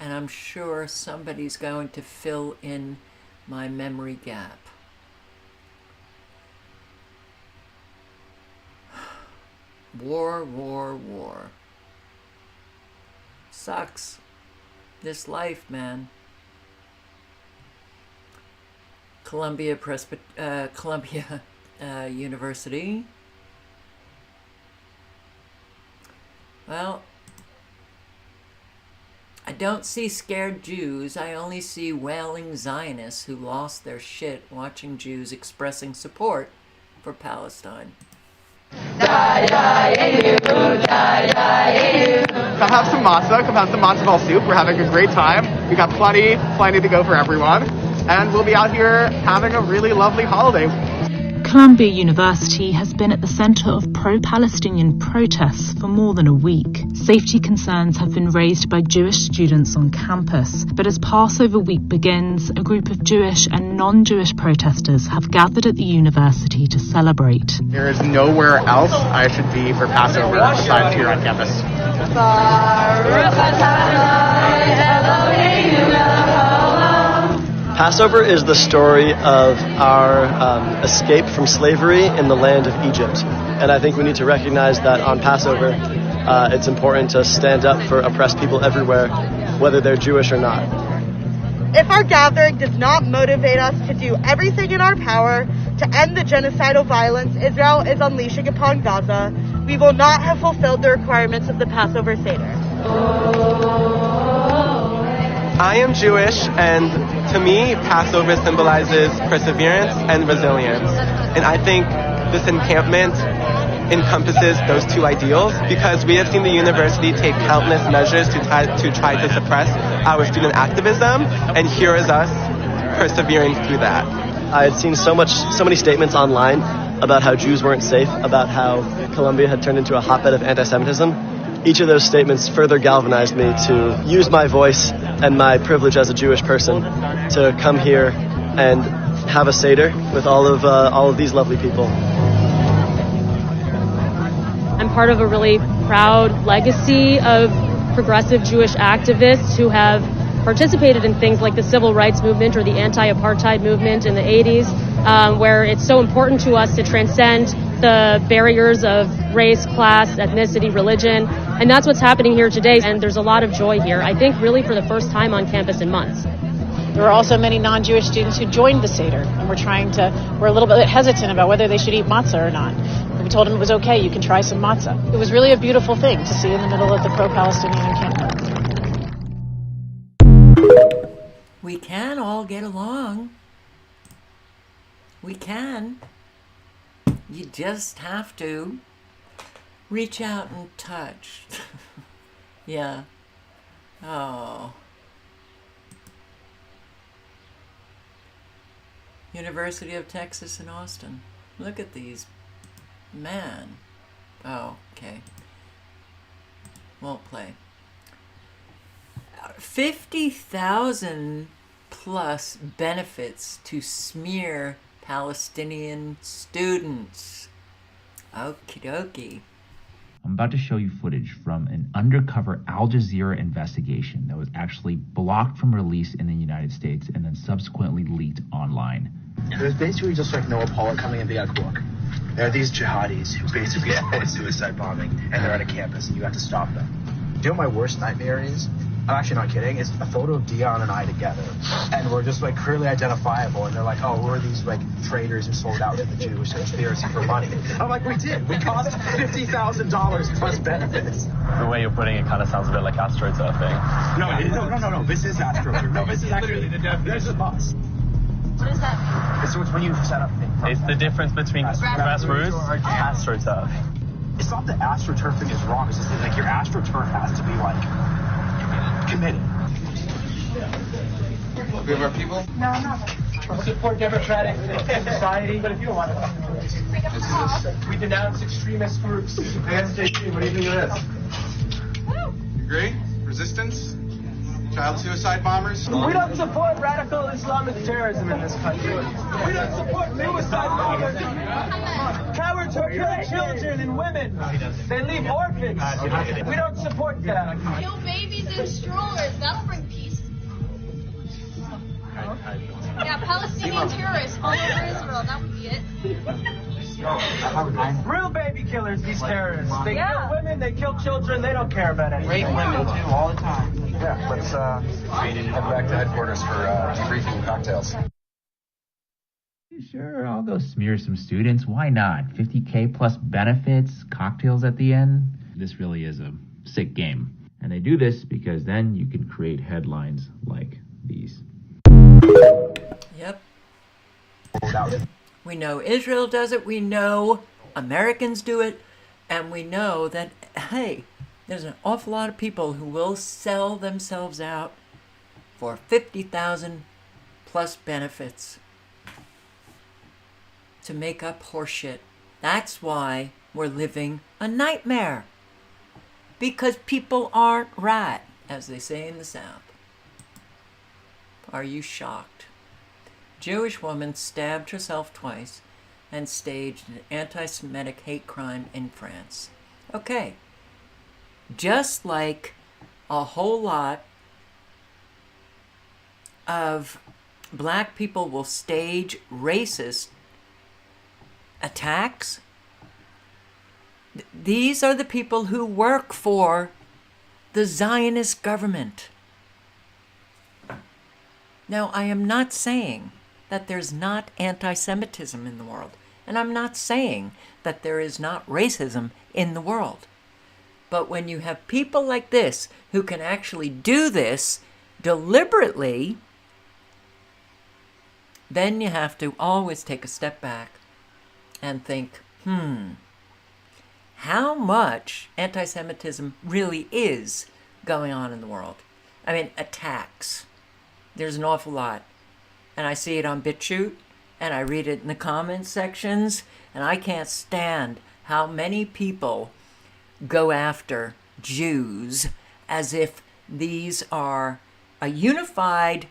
And I'm sure somebody's going to fill in my memory gap. War, war, war. Sucks. This life, man. Columbia University. Well, I don't see scared Jews. I only see wailing Zionists who lost their shit watching Jews expressing support for Palestine. Come have some matzah, come have some matzo ball soup. We're having a great time. We got plenty to go for everyone. And we'll be out here having a really lovely holiday. Columbia University has been at the center of pro-Palestinian protests for more than a week. Safety concerns have been raised by Jewish students on campus, but as Passover week begins, a group of Jewish and non-Jewish protesters have gathered at the university to celebrate. There is nowhere else I should be for Passover besides here on campus. Passover is the story of our escape from slavery in the land of Egypt. And I think we need to recognize that on Passover, it's important to stand up for oppressed people everywhere, whether they're Jewish or not. If our gathering does not motivate us to do everything in our power to end the genocidal violence Israel is unleashing upon Gaza, we will not have fulfilled the requirements of the Passover Seder. I am Jewish, and to me, Passover symbolizes perseverance and resilience. And I think this encampment encompasses those two ideals, because we have seen the university take countless measures to try to suppress our student activism, and here is us persevering through that. I had seen so many statements online about how Jews weren't safe, about how Columbia had turned into a hotbed of anti-Semitism. Each of those statements further galvanized me to use my voice and my privilege as a Jewish person to come here and have a Seder with all of these lovely people. I'm part of a really proud legacy of progressive Jewish activists who have participated in things like the civil rights movement or the anti-apartheid movement in the 80s, where it's so important to us to transcend the barriers of race, class, ethnicity, religion. And that's what's happening here today. And there's a lot of joy here, I think really for the first time on campus in months. There were also many non-Jewish students who joined the Seder, and we're a little bit hesitant about whether they should eat matzah or not. We told them it was okay, you can try some matzah. It was really a beautiful thing to see in the middle of the pro-Palestinian encampment. We can all get along. We can. You just have to reach out and touch. Yeah. Oh. University of Texas in Austin. Look at these. Man. Oh, okay. Won't play. 50,000 plus benefits to smear Palestinian students. Okie dokie. I'm about to show you footage from an undercover Al Jazeera investigation that was actually blocked from release in the United States and then subsequently leaked online. There's basically just like Noah Pollock coming in, be like, look, there are these jihadis who basically support suicide bombing, and they're at a campus, and you have to stop them. Do you know what my worst nightmare is? I'm actually not kidding. It's a photo of Dion and I together, and we're just like clearly identifiable, and they're like, oh, we're these like traitors who sold out to the Jewish conspiracy for money. I'm like, we did. We cost $50,000 plus benefits. The way you're putting it kind of sounds a bit like astroturfing. No. This is astroturfing. No, this is actually the definition. There's a bus. What does that mean? It's when you set up things. It's the difference between grassroots and astroturf. It's not that astroturfing is wrong. It's just that like your astroturf has to be like committed. We have our people? No. We support democratic society, but if you don't want to, we denounce extremist groups. ASJP, what do you think of this? You agree? Resistance? Child suicide bombers? We don't support radical Islamic terrorism in this country. We don't support suicide bombers. Cowards who kill children and women. They leave orphans. We don't support that. Kill babies in strollers. That'll bring peace. Yeah, Palestinian terrorists all over Israel. That would be it. Real baby killers, these terrorists. They kill women, they kill children, they don't care about anything. Rape women too, all the time. Yeah, let's head back to headquarters for debriefing and cocktails. Sure, I'll go smear some students. Why not? 50K plus benefits, cocktails at the end. This really is a sick game. And they do this because then you can create headlines like these. Yep. We know Israel does it, we know Americans do it, and we know that, hey, there's an awful lot of people who will sell themselves out for 50,000 plus benefits to make up horseshit. That's why we're living a nightmare. Because people aren't right, as they say in the South. Are you shocked? Jewish woman stabbed herself twice and staged an anti-Semitic hate crime in France. Okay. Just like a whole lot of black people will stage racist attacks. These are the people who work for the Zionist government. Now, I am not saying that there's not anti-Semitism in the world, and I'm not saying that there is not racism in the world. But when you have people like this who can actually do this deliberately, then you have to always take a step back and think, how much anti-Semitism really is going on in the world? I mean, attacks. There's an awful lot. And I see it on BitChute, and I read it in the comments sections, and I can't stand how many people go after Jews as if these are a unified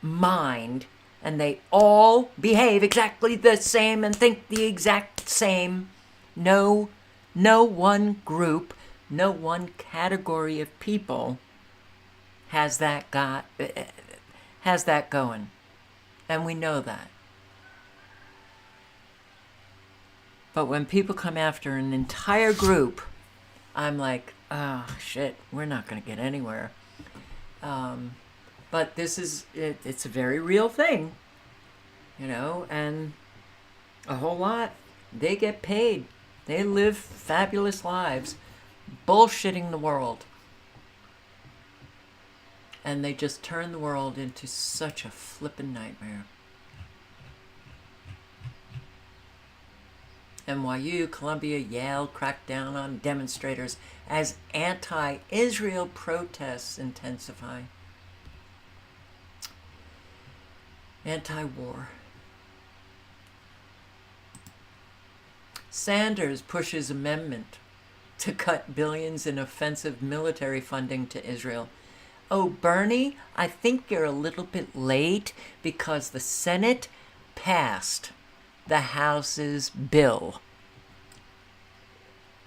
mind and they all behave exactly the same and think the exact same. No one group, no one category of people has that going. And we know that. But when people come after an entire group, I'm like, oh, shit, we're not going to get anywhere. But this is, it's a very real thing, you know, and a whole lot. They get paid. They live fabulous lives, bullshitting the world. And they just turn the world into such a flippin' nightmare. NYU, Columbia, Yale cracked down on demonstrators as anti-Israel protests intensify. Anti-war. Sanders pushes amendment to cut billions in offensive military funding to Israel. Oh, Bernie, I think you're a little bit late because the Senate passed the House's bill.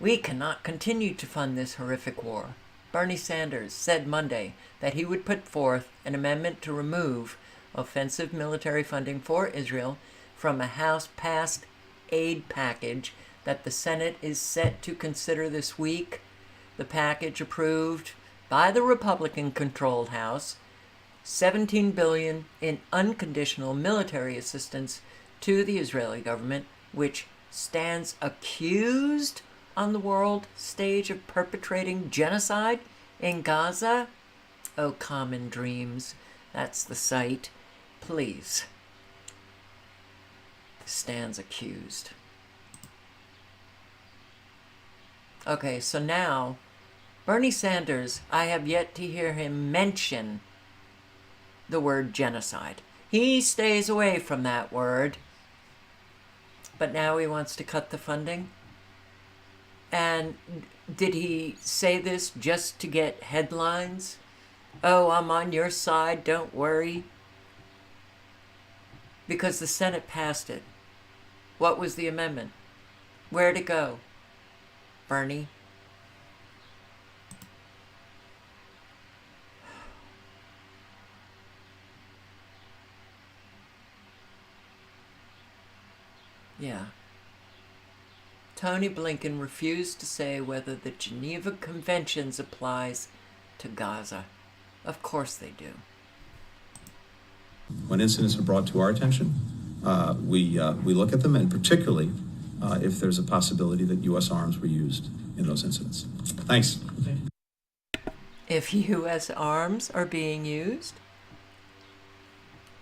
We cannot continue to fund this horrific war. Bernie Sanders said Monday that he would put forth an amendment to remove offensive military funding for Israel from a House-passed aid package that the Senate is set to consider this week. The package approved by the Republican-controlled House, $17 billion in unconditional military assistance to the Israeli government, which stands accused on the world stage of perpetrating genocide in Gaza. Oh, Common Dreams, that's the site. Please. Stands accused. Okay, so now, Bernie Sanders, I have yet to hear him mention the word genocide. He stays away from that word. But now he wants to cut the funding? And did he say this just to get headlines? Oh, I'm on your side, don't worry. Because the Senate passed it. What was the amendment? Where'd it go? Bernie? Yeah. Tony Blinken refused to say whether the Geneva Conventions applies to Gaza. Of course they do. When incidents are brought to our attention, we look at them, and particularly if there's a possibility that U.S. arms were used in those incidents. Thanks. If U.S. arms are being used?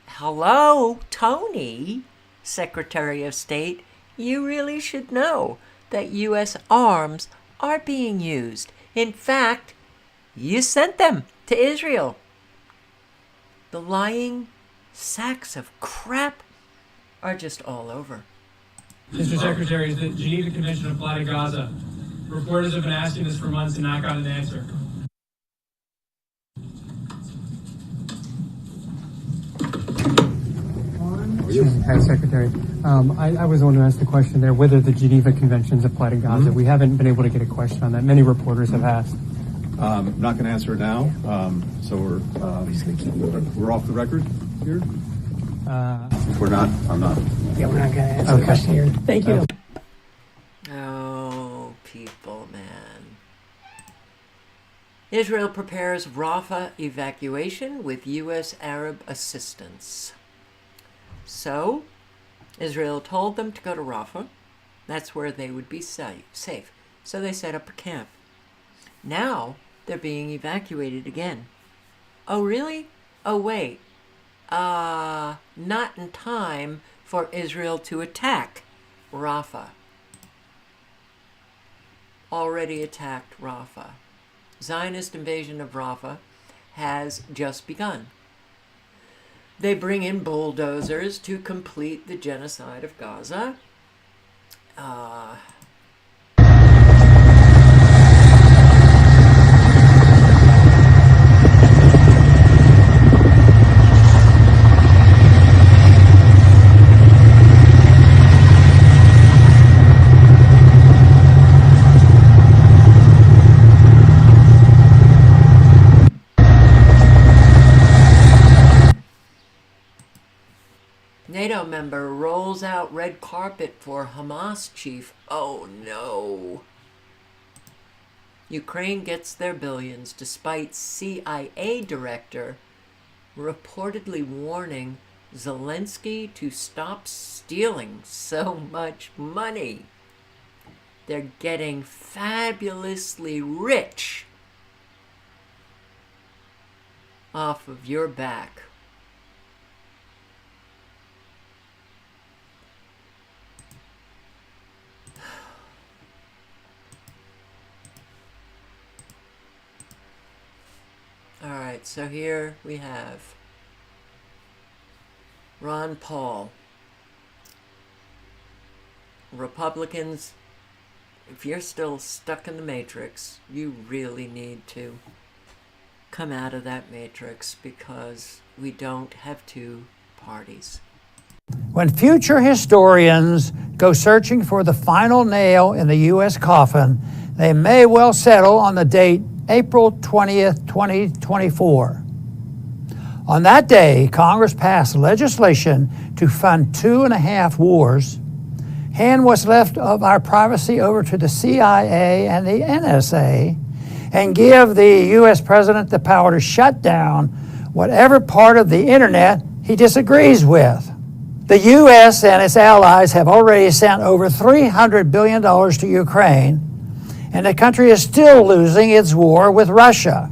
Hello, Tony, Secretary of State. You really should know that U.S. arms are being used. In fact, you sent them to Israel. The lying sacks of crap are just all over. Mr. Secretary, is the Geneva Convention apply to Gaza? Reporters have been asking this for months and not gotten an answer. Hi, Secretary. I was the one who asked the question there, whether the Geneva Conventions apply to Gaza. We haven't been able to get a question on that. Many reporters have asked. I'm not going to answer it now, so we're off the record here. If we're not, I'm not. Yeah, we're not going to answer the question here. Thank you. Oh, people, man. Israel prepares Rafah evacuation with U.S. Arab assistance. So, Israel told them to go to Rafah. That's where they would be safe. So they set up a camp. Now, they're being evacuated again. Oh, really? Oh, wait. Not in time for Israel to attack Rafah. Already attacked Rafah. Zionist invasion of Rafah has just begun. They bring in bulldozers to complete the genocide of Gaza. NATO member rolls out red carpet for Hamas chief. Oh no. Ukraine gets their billions despite CIA director reportedly warning Zelensky to stop stealing so much money. They're getting fabulously rich off of your back. All right, so here we have Ron Paul. Republicans, if you're still stuck in the matrix, you really need to come out of that matrix because we don't have two parties. When future historians go searching for the final nail in the U.S. coffin, they may well settle on the date April 20th, 2024. On that day, Congress passed legislation to fund 2.5 wars, hand what's left of our privacy over to the CIA and the NSA, and give the U.S. president the power to shut down whatever part of the internet he disagrees with. The U.S. and its allies have already sent over $300 billion to Ukraine, and the country is still losing its war with Russia.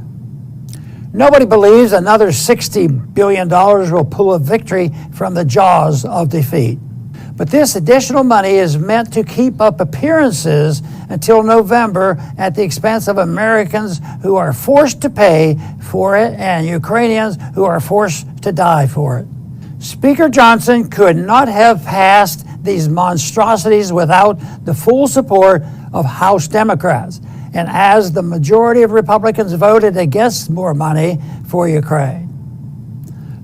Nobody believes another $60 billion will pull a victory from the jaws of defeat. But this additional money is meant to keep up appearances until November at the expense of Americans who are forced to pay for it and Ukrainians who are forced to die for it. Speaker Johnson could not have passed these monstrosities without the full support of House Democrats, and as the majority of Republicans voted against more money for Ukraine.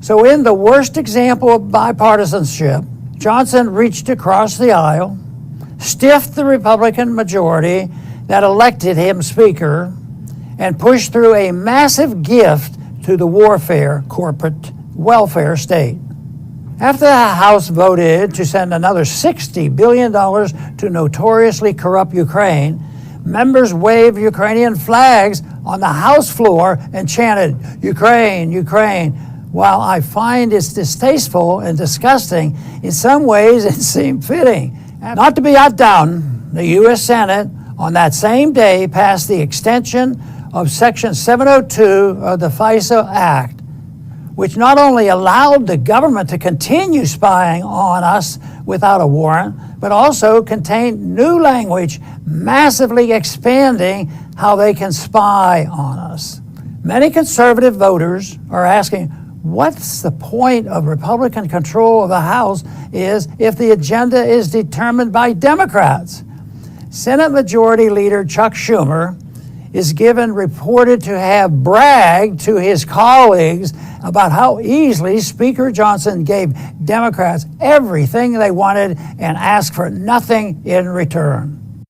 So in the worst example of bipartisanship, Johnson reached across the aisle, stiffed the Republican majority that elected him Speaker, and pushed through a massive gift to the warfare corporate welfare state. After the House voted to send another $60 billion to notoriously corrupt Ukraine, members waved Ukrainian flags on the House floor and chanted, "Ukraine, Ukraine." While I find it's distasteful and disgusting, in some ways it seemed fitting. Not to be outdone, the U.S. Senate on that same day passed the extension of Section 702 of the FISA Act, which not only allowed the government to continue spying on us without a warrant, but also contained new language massively expanding how they can spy on us. Many conservative voters are asking, what's the point of Republican control of the House is if the agenda is determined by Democrats? Senate Majority Leader Chuck Schumer is reported to have bragged to his colleagues about how easily Speaker Johnson gave Democrats everything they wanted and asked for nothing in return.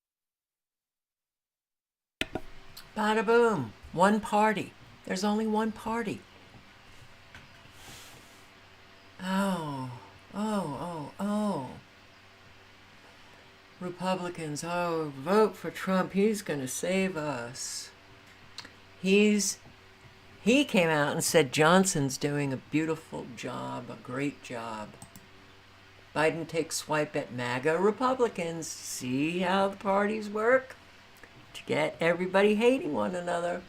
Bada boom. One party. There's only one party. Oh. Republicans, oh, vote for Trump. He's going to save us. He came out and said Johnson's doing a beautiful job, a great job. Biden takes swipe at MAGA Republicans. See how the parties work? To get everybody hating one another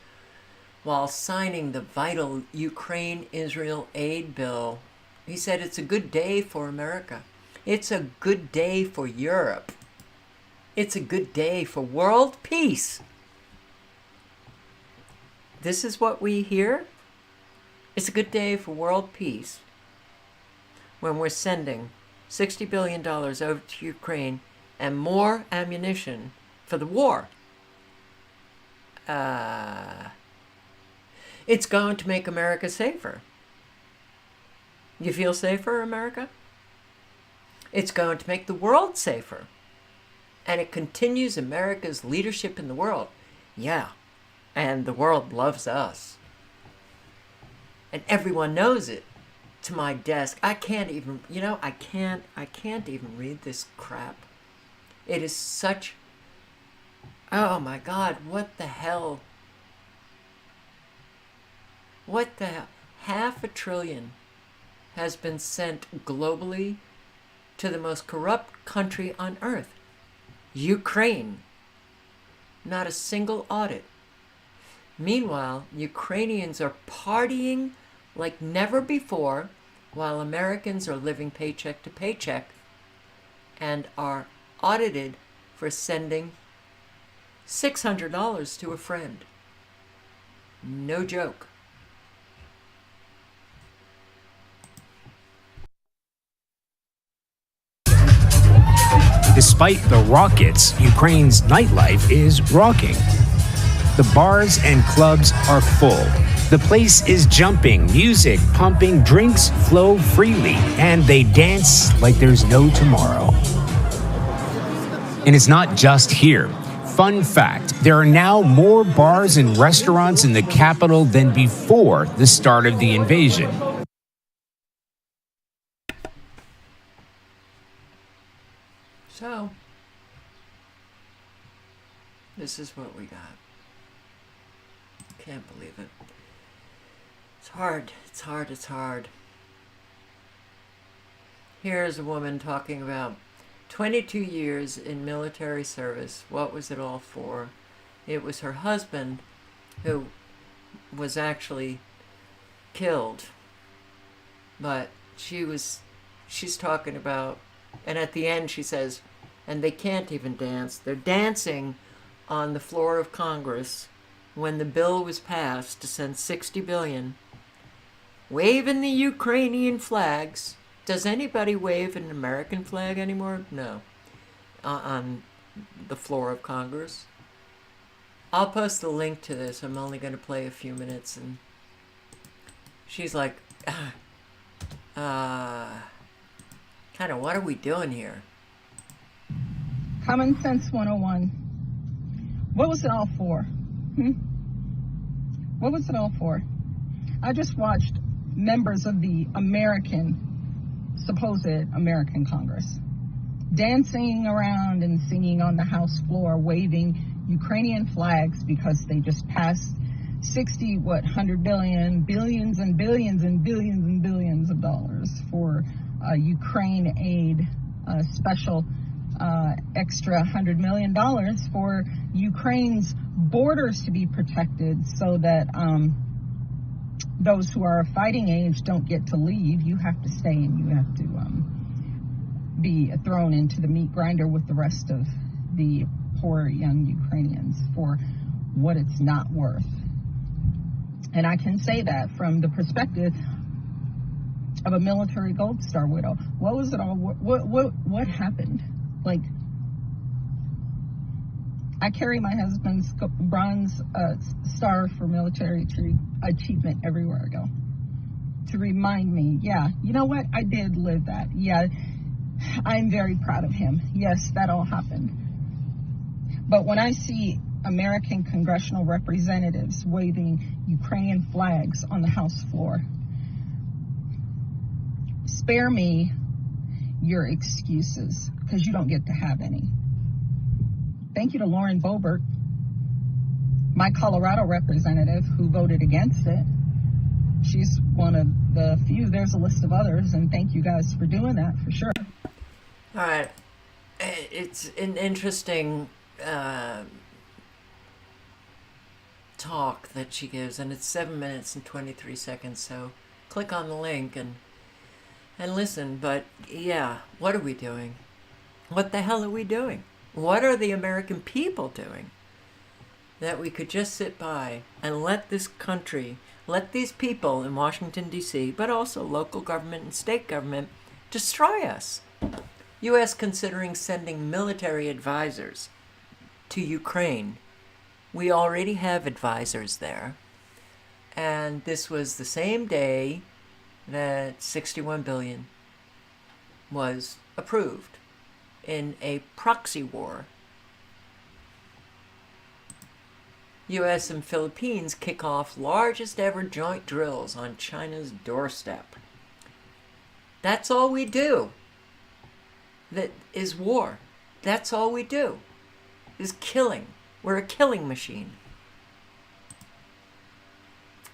while signing the vital Ukraine-Israel aid bill. He said it's a good day for America. It's a good day for Europe. It's a good day for world peace. This is what we hear. It's a good day for world peace when we're sending $60 billion over to Ukraine and more ammunition for the war. It's going to make America safer. You feel safer, America? It's going to make the world safer. And it continues America's leadership in the world. Yeah. And the world loves us. And everyone knows it. To my desk. I can't even, I can't even read this crap. It is such, oh my God, what the hell? What the hell? $500 billion has been sent globally to the most corrupt country on earth, Ukraine. Not a single audit. Meanwhile, Ukrainians are partying like never before, while Americans are living paycheck to paycheck and are audited for sending $600 to a friend. No joke. Despite the rockets, Ukraine's nightlife is rocking. The bars and clubs are full. The place is jumping, music pumping, drinks flow freely, and they dance like there's no tomorrow. And it's not just here. Fun fact, there are now more bars and restaurants in the capital than before the start of the invasion. So, this is what we got. Can't believe it. It's hard. It's hard. It's hard. Here's a woman talking about 22 years in military service. What was it all for? It was her husband who was actually killed. But she's talking about, and at the end she says, and they can't even dance. They're dancing on the floor of Congress when the bill was passed to send $60 billion, waving the Ukrainian flags. Does anybody wave an American flag anymore? No. On the floor of Congress. I'll post the link to this. I'm only going to play a few minutes. And she's like, kind of, what are we doing here? Common Sense 101. What was it all for? What was it all for? I just watched members of the supposed American Congress dancing around and singing on the House floor, waving Ukrainian flags because they just passed 100 billion, billions and billions and billions and billions of dollars for Ukraine aid, special extra $100 million for Ukraine's borders to be protected so that those who are of fighting age don't get to leave. You have to stay and you have to be thrown into the meat grinder with the rest of the poor young Ukrainians for what it's not worth. And I can say that from the perspective of a military Gold Star widow. What was it all? What happened? Like, I carry my husband's bronze star for military achievement everywhere I go to remind me, yeah, you know what? I did live that. Yeah, I'm very proud of him. Yes, that all happened. But when I see American congressional representatives waving Ukrainian flags on the House floor, spare me your excuses, because you don't get to have any. Thank you to Lauren Boebert, my Colorado representative, who voted against it. She's one of the few. There's a list of others, and thank you guys for doing that, for sure. All right. It's an interesting talk that she gives, and it's 7 minutes and 23 seconds, so click on the link and listen. But yeah, what are we doing? What the hell are we doing? What are the American people doing that we could just sit by and let this country, let these people in Washington, D.C., but also local government and state government, destroy us? U.S. considering sending military advisors to Ukraine. We already have advisors there. And this was the same day that $61 billion was approved in a proxy war. U.S. and Philippines kick off largest ever joint drills on China's doorstep. That's all we do. That is war. That's all we do, is killing. We're a killing machine.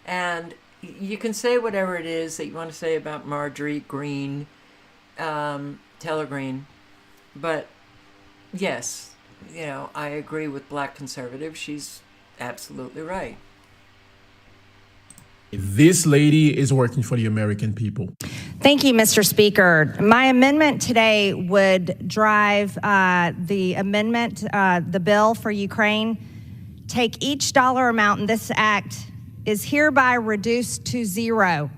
And you can say whatever it is that you want to say about Marjorie Greene, Taylor Greene, but yes, you know, I agree with Black conservatives. She's absolutely right. This lady is working for the American people. Thank you, Mr. Speaker. My amendment today would drive the bill for Ukraine. Take each dollar amount in this act is hereby reduced to zero.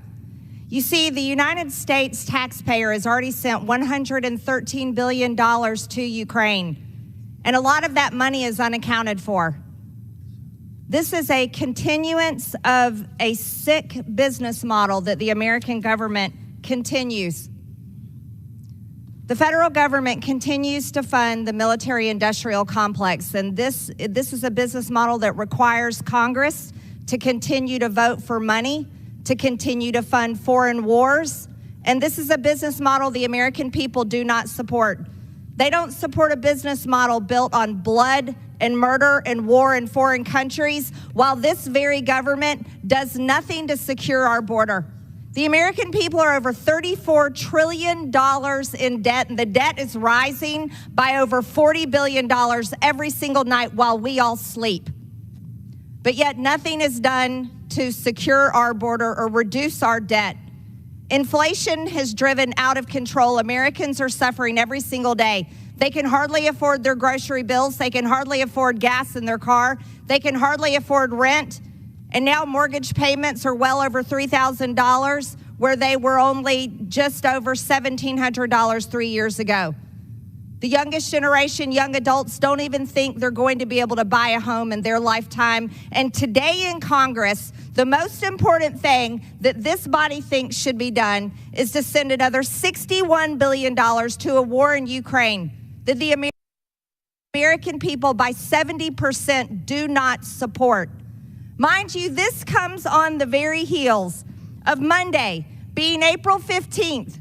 You see, the United States taxpayer has already sent $113 billion to Ukraine, and a lot of that money is unaccounted for. This is a continuance of a sick business model that the American government continues. The federal government continues to fund the military-industrial complex, and this is a business model that requires Congress to continue to vote for money, to continue to fund foreign wars, and this is a business model the American people do not support. They don't support a business model built on blood and murder and war in foreign countries, while this very government does nothing to secure our border. The American people are over $34 trillion in debt, and the debt is rising by over $40 billion every single night while we all sleep. But yet nothing is done to secure our border or reduce our debt. Inflation has driven out of control. Americans are suffering every single day. They can hardly afford their grocery bills. They can hardly afford gas in their car. They can hardly afford rent. And now mortgage payments are well over $3,000, where they were only just over $1,700 3 years ago. The youngest generation, young adults, don't even think they're going to be able to buy a home in their lifetime. And today in Congress, the most important thing that this body thinks should be done is to send another $61 billion to a war in Ukraine that the American people by 70% do not support. Mind you, this comes on the very heels of Monday being April 15th,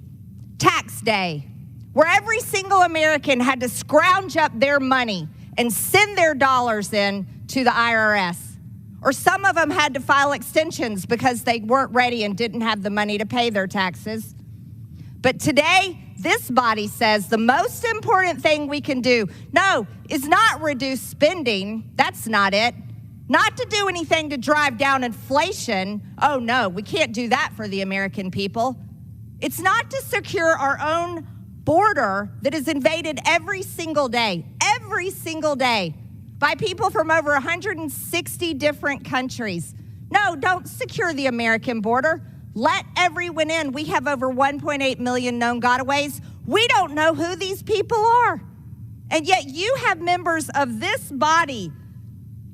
tax day, where every single American had to scrounge up their money and send their dollars in to the IRS. Or some of them had to file extensions because they weren't ready and didn't have the money to pay their taxes. But today, this body says the most important thing we can do, no, is not reduce spending. That's not it. Not to do anything to drive down inflation. Oh no, we can't do that for the American people. It's not to secure our own border that is invaded every single day by people from over 160 different countries. No, don't secure the American border. Let everyone in. We have over 1.8 million known gotaways. We don't know who these people are. And yet you have members of this body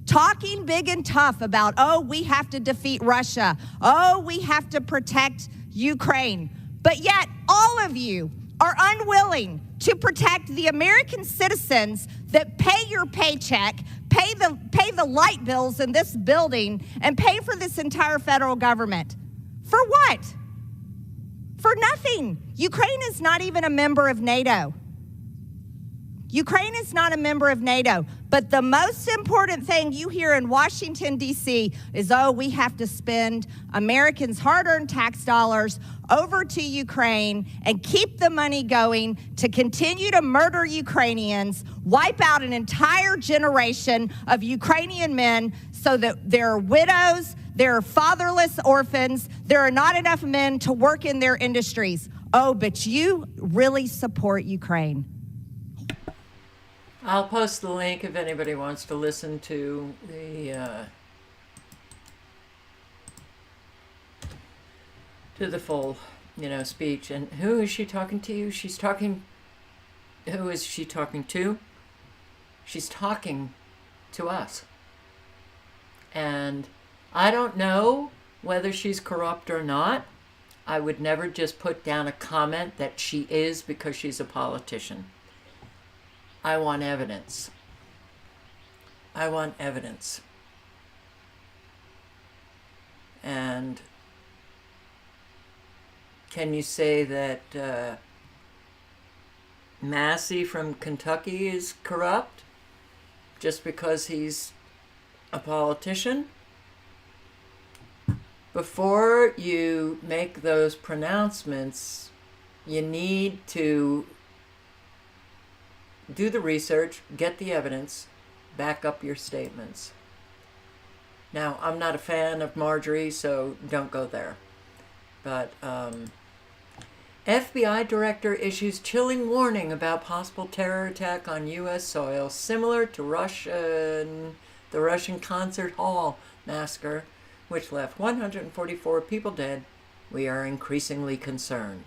talking big and tough about, oh, we have to defeat Russia. Oh, we have to protect Ukraine. But yet all of you are unwilling to protect the American citizens that pay your paycheck, pay the light bills in this building, and pay for this entire federal government. For what? For nothing. Ukraine is not even a member of NATO. Ukraine is not a member of NATO, but the most important thing you hear in Washington, D.C. is, oh, we have to spend Americans' hard-earned tax dollars over to Ukraine and keep the money going to continue to murder Ukrainians, wipe out an entire generation of Ukrainian men so that there are widows, there are fatherless orphans, there are not enough men to work in their industries. Oh, but you really support Ukraine. I'll post the link if anybody wants to listen to the full, speech. And who is she talking to? Who is she talking to? She's talking to us. And I don't know whether she's corrupt or not. I would never just put down a comment that she is because she's a politician. I want evidence. I want evidence. And can you say that Massey from Kentucky is corrupt just because he's a politician? Before you make those pronouncements, you need to do the research, get the evidence, back up your statements. Now, I'm not a fan of Marjorie, so don't go there. But FBI director issues chilling warning about possible terror attack on U.S. soil, similar to the Russian concert hall massacre, which left 144 people dead. We are increasingly concerned.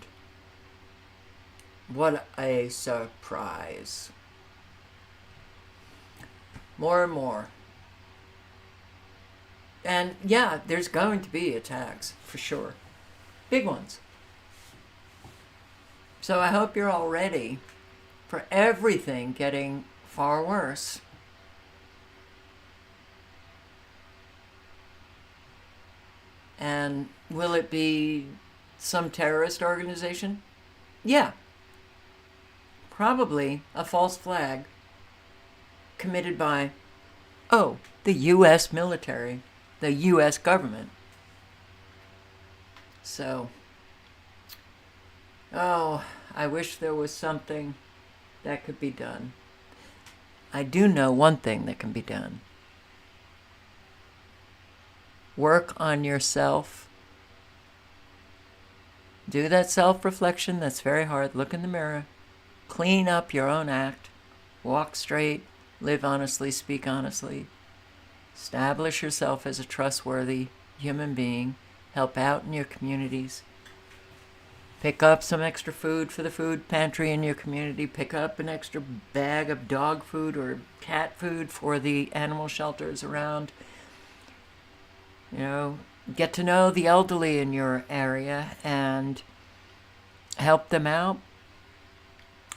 What a surprise. More and more. And yeah, there's going to be attacks, for sure. Big ones. So I hope you're all ready for everything getting far worse. And will it be some terrorist organization? Yeah. Probably a false flag committed by, the U.S. military, the U.S. government. So, I wish there was something that could be done. I do know one thing that can be done. Work on yourself. Do that self-reflection. That's very hard. Look in the mirror. Clean up your own act. Walk straight. Live honestly. Speak honestly. Establish yourself as a trustworthy human being. Help out in your communities. Pick up some extra food for the food pantry in your community. Pick up an extra bag of dog food or cat food for the animal shelters around. Get to know the elderly in your area and help them out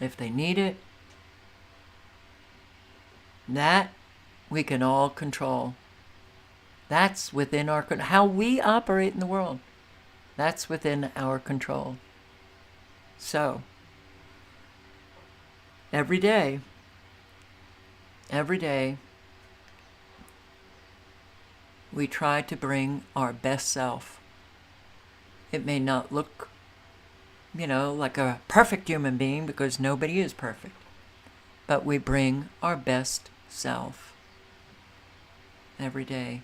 if they need it. That we can all control. That's within our control. How we operate in the world, that's within our control. So, every day, we try to bring our best self. It may not look, like a perfect human being, because nobody is perfect. But we bring our best self every day.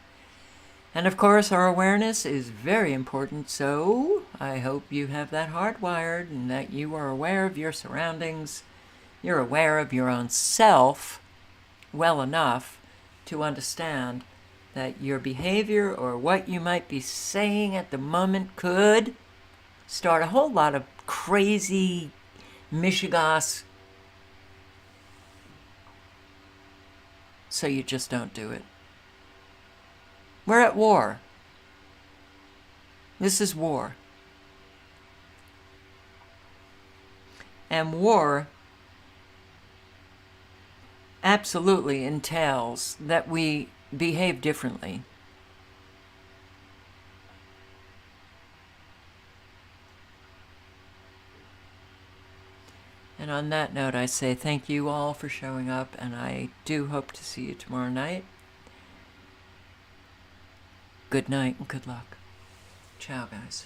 And of course, our awareness is very important. So I hope you have that hardwired and that you are aware of your surroundings. You're aware of your own self well enough to understand that your behavior or what you might be saying at the moment could start a whole lot of crazy mishigas. So you just don't do it. We're at war. This is war. And war absolutely entails that we behave differently. And on that note, I say thank you all for showing up, and I do hope to see you tomorrow night. Good night and good luck. Ciao, guys.